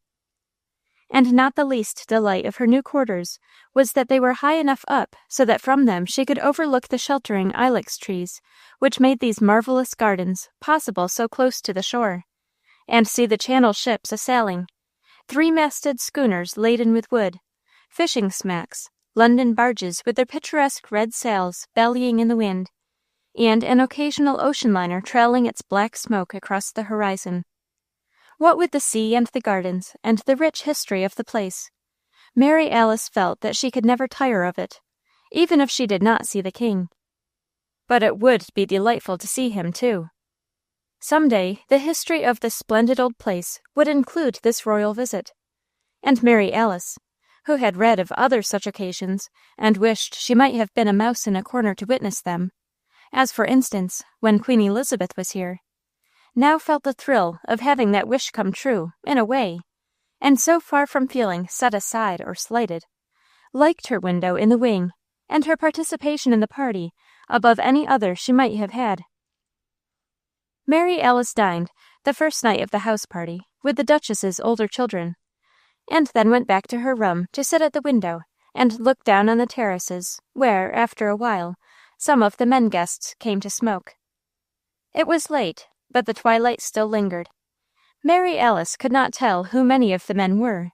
And not the least delight of her new quarters was that they were high enough up so that from them she could overlook the sheltering ilex trees, which made these marvelous gardens possible so close to the shore, and see the Channel ships a-sailing, three-masted schooners laden with wood, fishing smacks, London barges with their picturesque red sails bellying in the wind, and an occasional ocean liner trailing its black smoke across the horizon. What with the sea and the gardens, and the rich history of the place, Mary Alice felt that she could never tire of it, even if she did not see the king. But it would be delightful to see him, too. Some day the history of this splendid old place would include this royal visit, and Mary Alice, who had read of other such occasions, and wished she might have been a mouse in a corner to witness them, as for instance, when Queen Elizabeth was here, now felt the thrill of having that wish come true, in a way, and so far from feeling set aside or slighted, liked her window in the wing, and her participation in the party, above any other she might have had. Mary Alice dined, the first night of the house party, with the Duchess's older children, and then went back to her room to sit at the window and look down on the terraces, where, after a while, some of the men guests came to smoke. It was late, but the twilight still lingered. Mary Alice could not tell who many of the men were,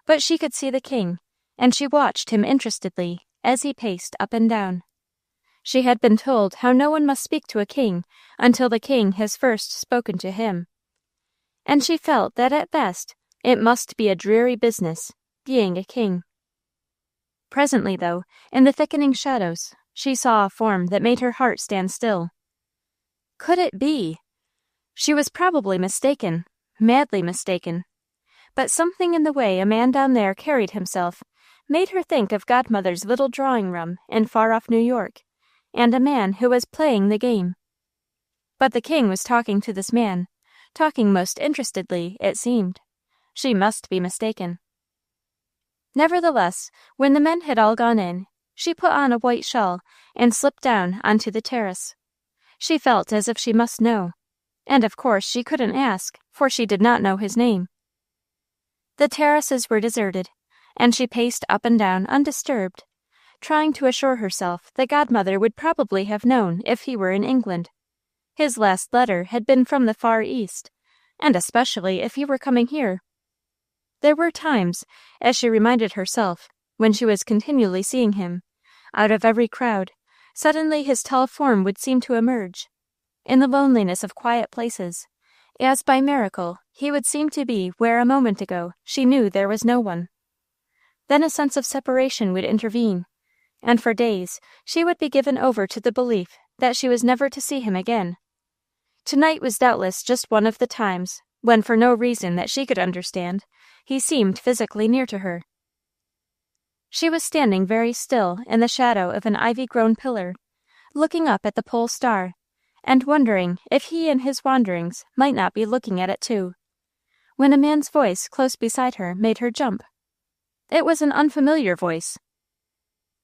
but she could see the king, and she watched him interestedly as he paced up and down. She had been told how no one must speak to a king until the king has first spoken to him, and she felt that at best it must be a dreary business, being a king. Presently, though, in the thickening shadows, she saw a form that made her heart stand still. Could it be? She was probably mistaken, madly mistaken, but something in the way a man down there carried himself made her think of Godmother's little drawing-room in far-off New York, and a man who was playing the game. But the king was talking to this man, talking most interestedly, it seemed. She must be mistaken. Nevertheless, when the men had all gone in, she put on a white shawl and slipped down onto the terrace. She felt as if she must know, and of course she couldn't ask, for she did not know his name. The terraces were deserted, and she paced up and down undisturbed, trying to assure herself that Godmother would probably have known if he were in England. His last letter had been from the Far East, and especially if he were coming here. There were times, as she reminded herself, when she was continually seeing him. Out of every crowd, suddenly his tall form would seem to emerge. In the loneliness of quiet places, as by miracle, he would seem to be where a moment ago she knew there was no one. Then a sense of separation would intervene, and for days she would be given over to the belief that she was never to see him again. Tonight was doubtless just one of the times when, for no reason that she could understand, he seemed physically near to her. She was standing very still in the shadow of an ivy-grown pillar, looking up at the pole star, and wondering if he in his wanderings might not be looking at it too, when a man's voice close beside her made her jump. It was an unfamiliar voice.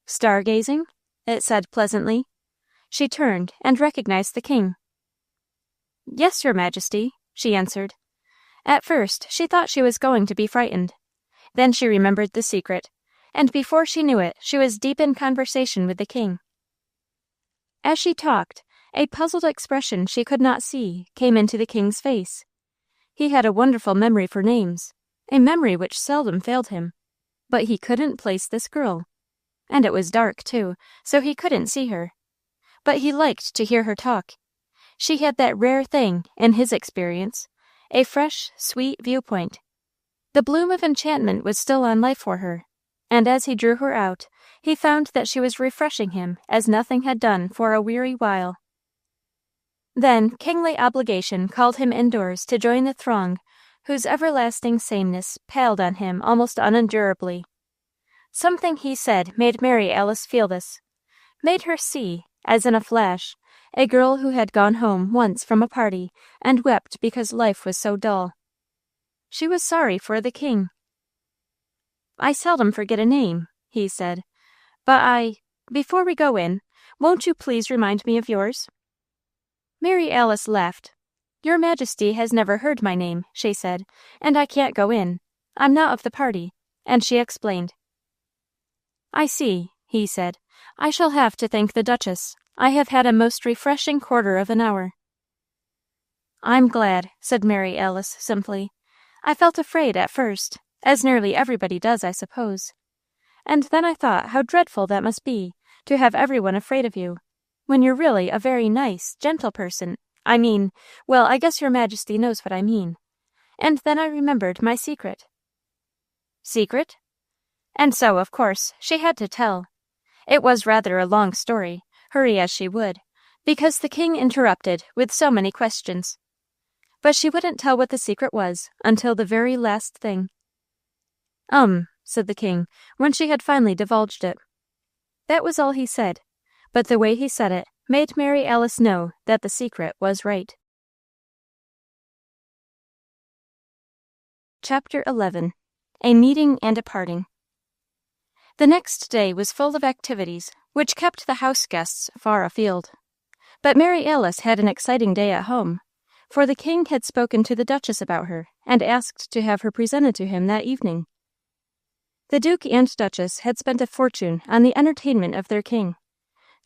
"Stargazing?" it said pleasantly. She turned and recognized the king. "Yes, Your Majesty," she answered. At first she thought she was going to be frightened. Then she remembered the secret, and before she knew it she was deep in conversation with the king. As she talked, a puzzled expression she could not see came into the king's face. He had a wonderful memory for names, a memory which seldom failed him, but he couldn't place this girl. And it was dark, too, so he couldn't see her. But he liked to hear her talk. She had that rare thing, in his experience, a fresh, sweet viewpoint. The bloom of enchantment was still on life for her, and as he drew her out, he found that she was refreshing him as nothing had done for a weary while. Then kingly obligation called him indoors to join the throng, whose everlasting sameness palled on him almost unendurably. Something he said made Mary Alice feel this, made her see, as in a flash, a girl who had gone home once from a party and wept because life was so dull. She was sorry for the king. "I seldom forget a name," he said, "but before we go in, won't you please remind me of yours?" Mary Alice laughed. "Your Majesty has never heard my name," she said, "and I can't go in. I'm not of the party," and she explained. "I see," he said. "I shall have to thank the Duchess. I have had a most refreshing quarter of an hour." "I'm glad," said Mary Alice simply. "I felt afraid at first, as nearly everybody does, I suppose. And then I thought how dreadful that must be, to have everyone afraid of you, when you're really a very nice, gentle person. I mean, well, I guess Your Majesty knows what I mean. And then I remembered my secret." "Secret?" And so, of course, she had to tell. It was rather a long story, hurry as she would, because the king interrupted with so many questions. But she wouldn't tell what the secret was until the very last thing. Said the king, when she had finally divulged it. That was all he said, but the way he said it made Mary Alice know that the secret was right. Chapter 11. A Meeting and a Parting. The next day was full of activities, which kept the house guests far afield. But Mary Alice had an exciting day at home, for the king had spoken to the Duchess about her, and asked to have her presented to him that evening. The Duke and Duchess had spent a fortune on the entertainment of their king,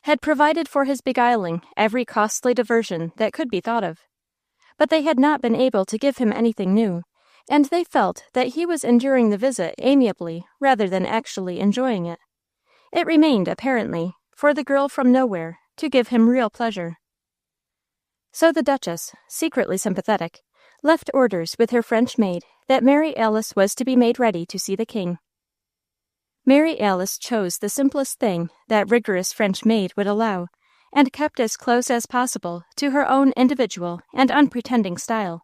had provided for his beguiling every costly diversion that could be thought of. But they had not been able to give him anything new, and they felt that he was enduring the visit amiably rather than actually enjoying it. It remained, apparently, for the girl from nowhere to give him real pleasure. So the Duchess, secretly sympathetic, left orders with her French maid that Mary Alice was to be made ready to see the king. Mary Alice chose the simplest thing that rigorous French maid would allow, and kept as close as possible to her own individual and unpretending style.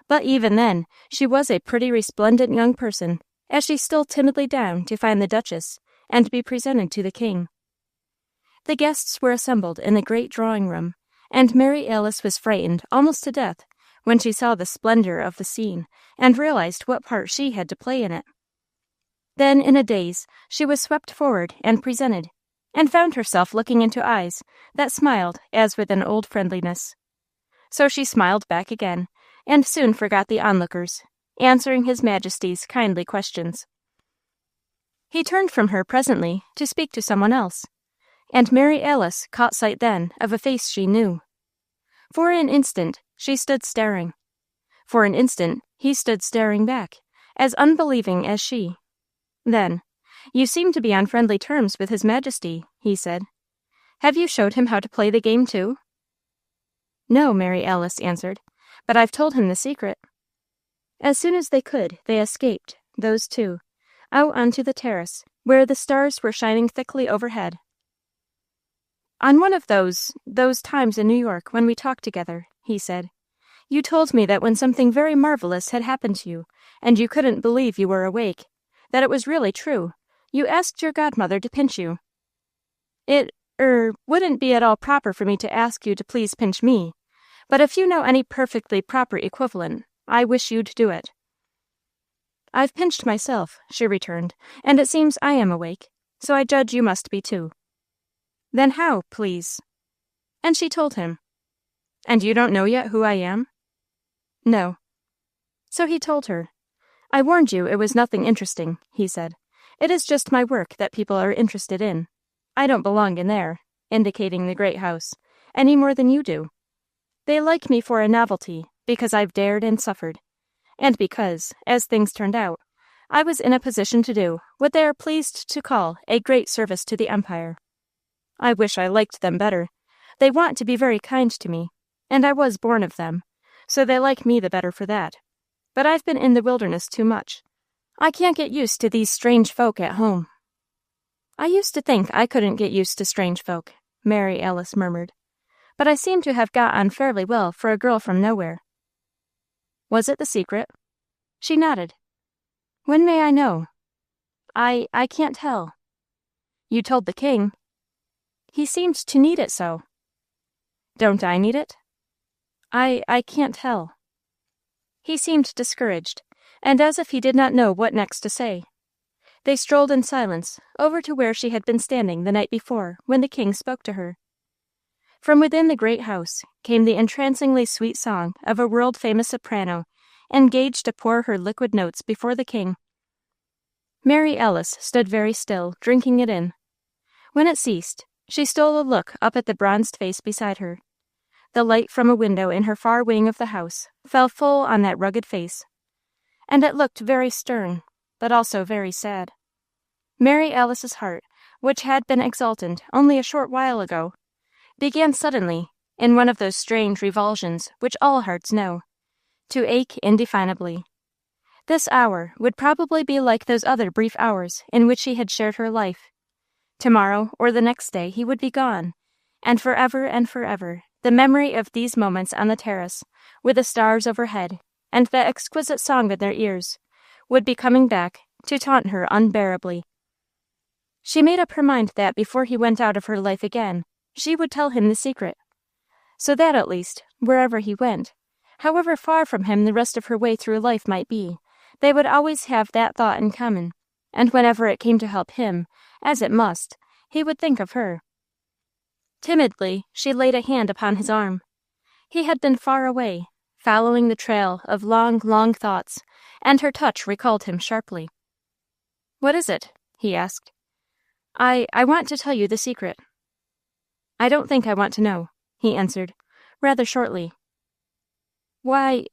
But even then, she was a pretty resplendent young person, as she stole timidly down to find the Duchess and be presented to the king. The guests were assembled in the great drawing-room, and Mary Alice was frightened almost to death when she saw the splendor of the scene and realized what part she had to play in it. Then, in a daze, she was swept forward and presented, and found herself looking into eyes that smiled as with an old friendliness. So she smiled back again, and soon forgot the onlookers, answering His Majesty's kindly questions. He turned from her presently to speak to someone else, and Mary Alice caught sight then of a face she knew. For an instant she stood staring. For an instant he stood staring back, as unbelieving as she. Then, "You seem to be on friendly terms with His Majesty," he said. "Have you showed him how to play the game too?" "No," Mary Alice answered, "but I've told him the secret." As soon as they could, they escaped, those two, out onto the terrace, where the stars were shining thickly overhead. "On one of those times in New York when we talked together," he said, "you told me that when something very marvelous had happened to you, and you couldn't believe you were awake, that it was really true, you asked your godmother to pinch you. It wouldn't be at all proper for me to ask you to please pinch me, but if you know any perfectly proper equivalent, I wish you'd do it." "I've pinched myself," she returned, "and it seems I am awake, so I judge you must be too." "Then how, please?" And she told him. "And you don't know yet who I am?" "No." So he told her. "I warned you it was nothing interesting," he said. "It is just my work that people are interested in. I don't belong in there," indicating the great house, "any more than you do. They like me for a novelty, because I've dared and suffered, and because, as things turned out, I was in a position to do what they are pleased to call a great service to the empire. I wish I liked them better. They want to be very kind to me, and I was born of them, so they like me the better for that. But I've been in the wilderness too much. I can't get used to these strange folk at home." "I used to think I couldn't get used to strange folk," Mary Alice murmured, "but I seem to have got on fairly well for a girl from nowhere." "Was it the secret?" She nodded. "When may I know?" I can't tell." "You told the king." "He seemed to need it so." "Don't I need it?" I can't tell." He seemed discouraged, and as if he did not know what next to say. They strolled in silence over to where she had been standing the night before when the king spoke to her. From within the great house came the entrancingly sweet song of a world-famous soprano, engaged to pour her liquid notes before the king. Mary Alice stood very still, drinking it in. When it ceased, she stole a look up at the bronzed face beside her. The light from a window in her far wing of the house fell full on that rugged face, and it looked very stern, but also very sad. Mary Alice's heart, which had been exultant only a short while ago, began suddenly, in one of those strange revulsions which all hearts know, to ache indefinably. This hour would probably be like those other brief hours in which she had shared her life. Tomorrow or the next day he would be gone, and forever, the memory of these moments on the terrace, with the stars overhead, and that exquisite song in their ears, would be coming back to taunt her unbearably. She made up her mind that before he went out of her life again, she would tell him the secret, so that at least, wherever he went, however far from him the rest of her way through life might be, they would always have that thought in common, and whenever it came to help him, as it must, he would think of her. Timidly, she laid a hand upon his arm. He had been far away, following the trail of long, long thoughts, and her touch recalled him sharply. "What is it?" he asked. I want to tell you the secret." "I don't think I want to know," he answered, rather shortly. Why,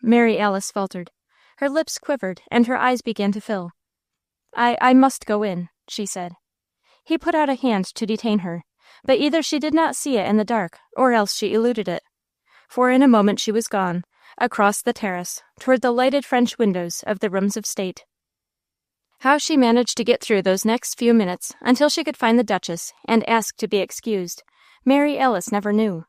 Mary Alice faltered. Her lips quivered, and her eyes began to fill. I must go in," she said. He put out a hand to detain her, but either she did not see it in the dark, or else she eluded it. For in a moment she was gone, across the terrace, toward the lighted French windows of the rooms of state. How she managed to get through those next few minutes until she could find the Duchess and ask to be excused, Mary Alice never knew.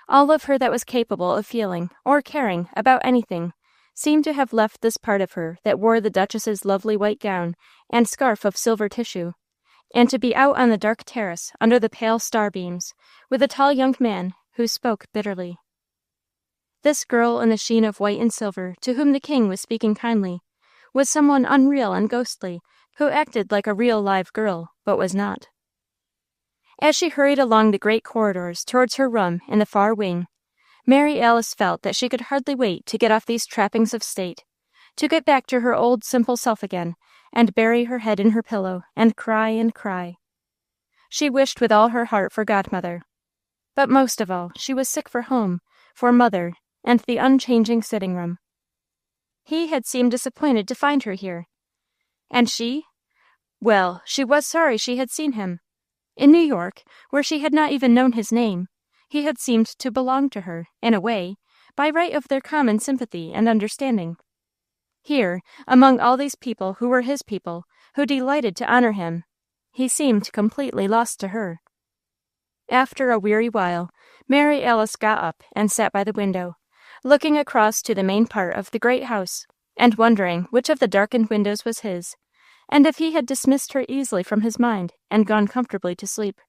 All of her that was capable of feeling or caring about anything seemed to have left this part of her that wore the Duchess's lovely white gown and scarf of silver tissue, and to be out on the dark terrace under the pale starbeams with a tall young man who spoke bitterly. This girl in the sheen of white and silver, to whom the king was speaking kindly, was someone unreal and ghostly, who acted like a real live girl, but was not. As she hurried along the great corridors towards her room in the far wing, Mary Alice felt that she could hardly wait to get off these trappings of state, to get back to her old simple self again, and bury her head in her pillow, and cry and cry. She wished with all her heart for godmother. But most of all, she was sick for home, for mother, and the unchanging sitting room. He had seemed disappointed to find her here. And she? Well, she was sorry she had seen him. In New York, where she had not even known his name, he had seemed to belong to her, in a way, by right of their common sympathy and understanding. Here, among all these people who were his people, who delighted to honor him, he seemed completely lost to her. After a weary while, Mary Alice got up and sat by the window, looking across to the main part of the great house, and wondering which of the darkened windows was his, and if he had dismissed her easily from his mind and gone comfortably to sleep.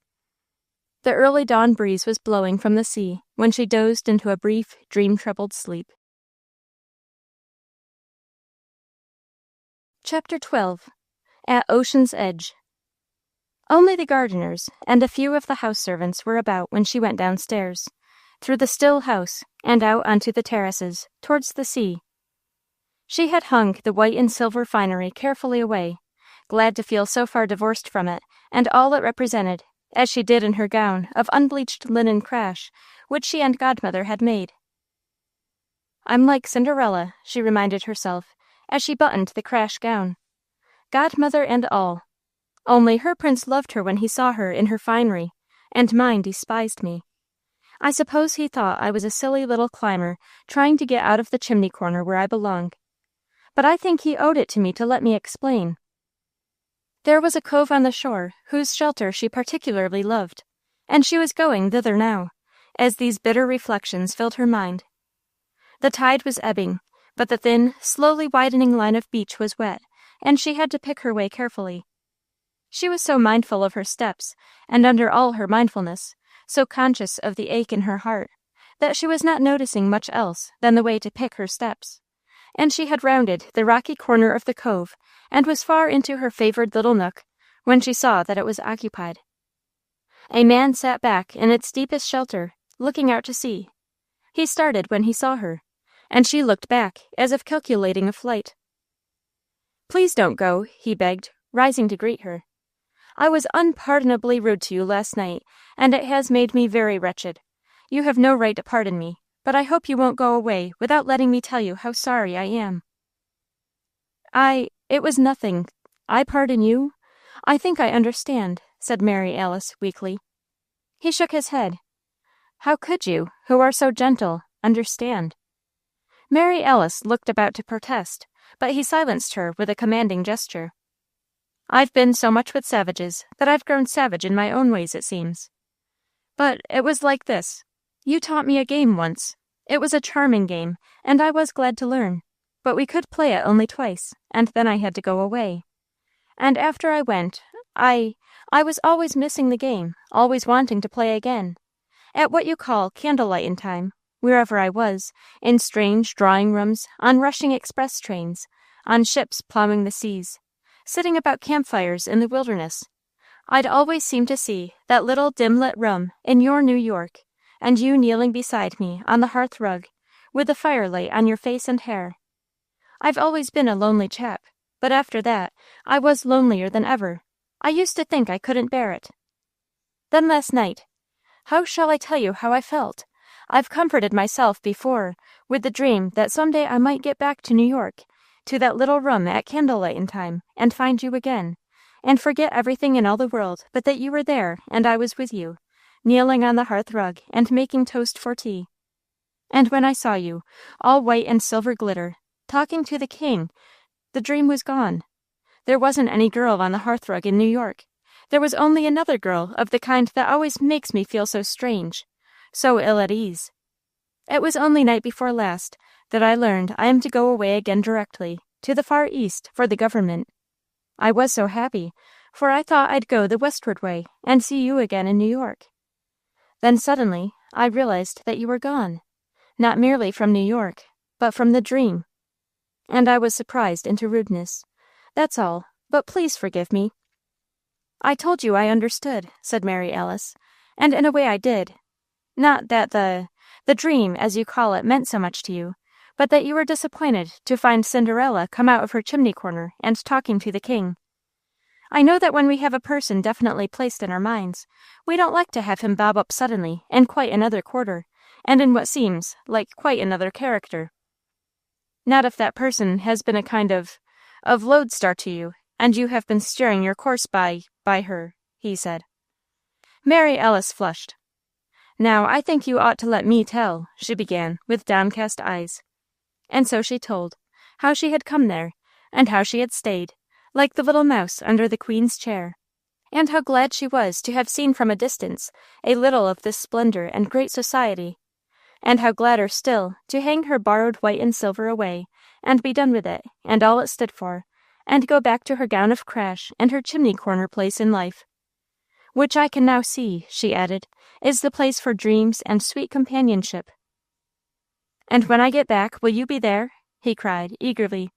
The early dawn breeze was blowing from the sea when she dozed into a brief, dream-troubled sleep. Chapter 12. At Ocean's Edge. Only the gardeners and a few of the house servants were about when she went downstairs, through the still house, and out onto the terraces, towards the sea. She had hung the white and silver finery carefully away, glad to feel so far divorced from it, and all it represented, as she did in her gown of unbleached linen crash, which she and godmother had made. "I'm like Cinderella," she reminded herself, as she buttoned the crash gown. "Godmother and all. Only her prince loved her when he saw her in her finery, and mine despised me. I suppose he thought I was a silly little climber trying to get out of the chimney corner where I belong. But I think he owed it to me to let me explain. There was a cove on the shore whose shelter she particularly loved, and she was going thither now, as these bitter reflections filled her mind. The tide was ebbing, but the thin, slowly widening line of beach was wet, and she had to pick her way carefully. She was so mindful of her steps, and under all her mindfulness, so conscious of the ache in her heart, that she was not noticing much else than the way to pick her steps. And she had rounded the rocky corner of the cove, and was far into her favored little nook, when she saw that it was occupied. A man sat back in its deepest shelter, looking out to sea. He started when he saw her, and she looked back, as if calculating a flight. "Please don't go," he begged, rising to greet her. "I was unpardonably rude to you last night, and it has made me very wretched. You have no right to pardon me, but I hope you won't go away without letting me tell you how sorry I am." It was nothing. I pardon you? I think I understand," said Mary Alice weakly. He shook his head. "How could you, who are so gentle, understand?" Mary Alice looked about to protest, but he silenced her with a commanding gesture. "I've been so much with savages that I've grown savage in my own ways, it seems. But it was like this. You taught me a game once. It was a charming game, and I was glad to learn. But we could play it only twice, and then I had to go away. And after I went, I was always missing the game, always wanting to play again. At what you call candle-lightin time, wherever I was, in strange drawing-rooms, on rushing express trains, on ships plowing the seas, sitting about campfires in the wilderness, I'd always seem to see that little dim-lit room in your New York, and you kneeling beside me on the hearth rug, with the firelight on your face and hair. I've always been a lonely chap, but after that, I was lonelier than ever. I used to think I couldn't bear it. Then last night, how shall I tell you how I felt? I've comforted myself before with the dream that some day I might get back to New York, to that little room at candle-lightin time, and find you again, and forget everything in all the world but that you were there and I was with you, kneeling on the hearth rug and making toast for tea. And when I saw you, all white and silver glitter, talking to the king, the dream was gone. There wasn't any girl on the hearth rug in New York. There was only another girl of the kind that always makes me feel so strange, so ill at ease. It was only night before last that I learned I am to go away again directly, to the Far East, for the government. I was so happy, for I thought I'd go the westward way and see you again in New York. Then suddenly I realized that you were gone, not merely from New York, but from the dream. And I was surprised into rudeness. That's all, but please forgive me." "I told you I understood," said Mary Alice, "and in a way I did. Not that the dream, as you call it, meant so much to you, but that you were disappointed to find Cinderella come out of her chimney corner and talking to the king. I know that when we have a person definitely placed in our minds, we don't like to have him bob up suddenly in quite another quarter, and in what seems like quite another character. Not if that person has been a kind of lodestar to you, and you have been steering your course by her, he said. Mary Alice flushed. Now, I think you ought to let me tell, she began, with downcast eyes. And so she told, how she had come there, and how she had stayed, like the little mouse under the Queen's chair, and how glad she was to have seen from a distance a little of this splendor and great society, and how gladder still to hang her borrowed white and silver away, and be done with it, and all it stood for, and go back to her gown of crash and her chimney-corner place in life. Which I can now see, she added, is the place for dreams and sweet companionship. And when I get back, will you be there? He cried, eagerly.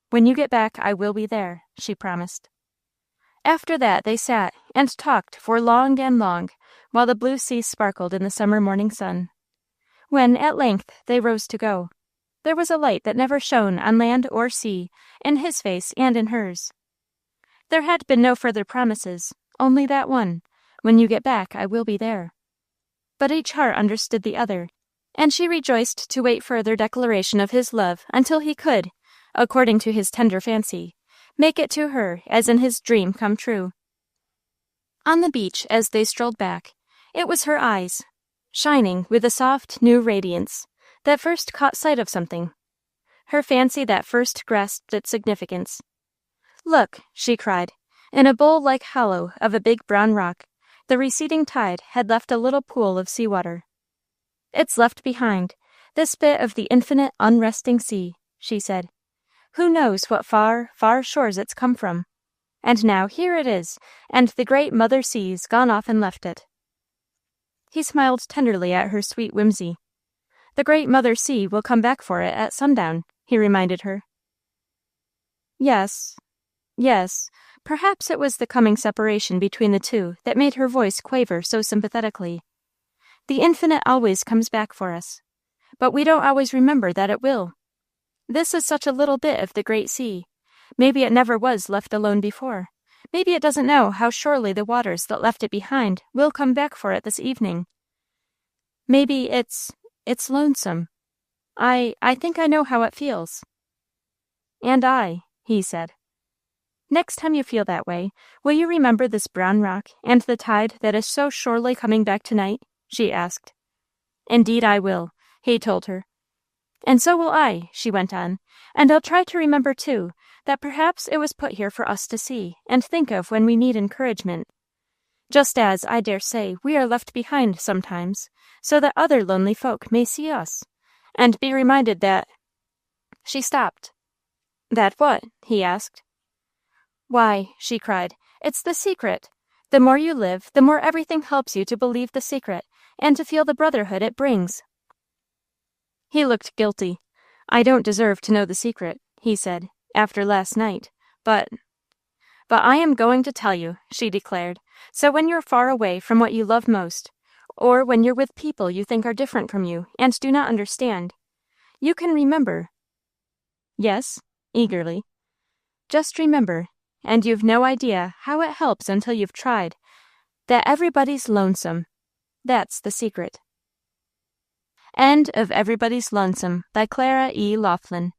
When you get back, I will be there, she promised. After that they sat and talked for long and long, while the blue sea sparkled in the summer morning sun. When, at length, they rose to go, there was a light that never shone on land or sea, in his face and in hers. There had been no further promises, only that one, when you get back, I will be there. But each heart understood the other, and she rejoiced to wait further declaration of his love until he could, according to his tender fancy, make it to her as in his dream come true. On the beach, as they strolled back, it was her eyes, shining with a soft, new radiance, that first caught sight of something. Her fancy that first grasped its significance. Look, she cried, in a bowl-like hollow of a big brown rock, the receding tide had left a little pool of sea-water. It's left behind, this bit of the infinite, unresting sea, she said. Who knows what far, far shores it's come from? And now here it is, and the great mother sea's gone off and left it. He smiled tenderly at her sweet whimsy. The great mother sea will come back for it at sundown, he reminded her. Yes, perhaps it was the coming separation between the two that made her voice quaver so sympathetically. The infinite always comes back for us, but we don't always remember that it will. This is such a little bit of the great sea. Maybe it never was left alone before. Maybe it doesn't know how surely the waters that left it behind will come back for it this evening. Maybe it's lonesome. I think I know how it feels. And he said. Next time you feel that way, will you remember this brown rock and the tide that is so surely coming back tonight? She asked. Indeed I will, he told her. And so will I, she went on, and I'll try to remember, too, that perhaps it was put here for us to see and think of when we need encouragement. Just as, I dare say, we are left behind sometimes, so that other lonely folk may see us, and be reminded that... She stopped. That what? He asked. Why, she cried, it's the secret. The more you live, the more everything helps you to believe the secret, and to feel the brotherhood it brings. He looked guilty. I don't deserve to know the secret, he said, after last night, but I am going to tell you, she declared, so when you're far away from what you love most, or when you're with people you think are different from you and do not understand, you can remember. Yes, eagerly. Just remember, and you've no idea how it helps until you've tried, that everybody's lonesome. That's the secret. End of Everybody's Lonesome by Clara E. Laughlin.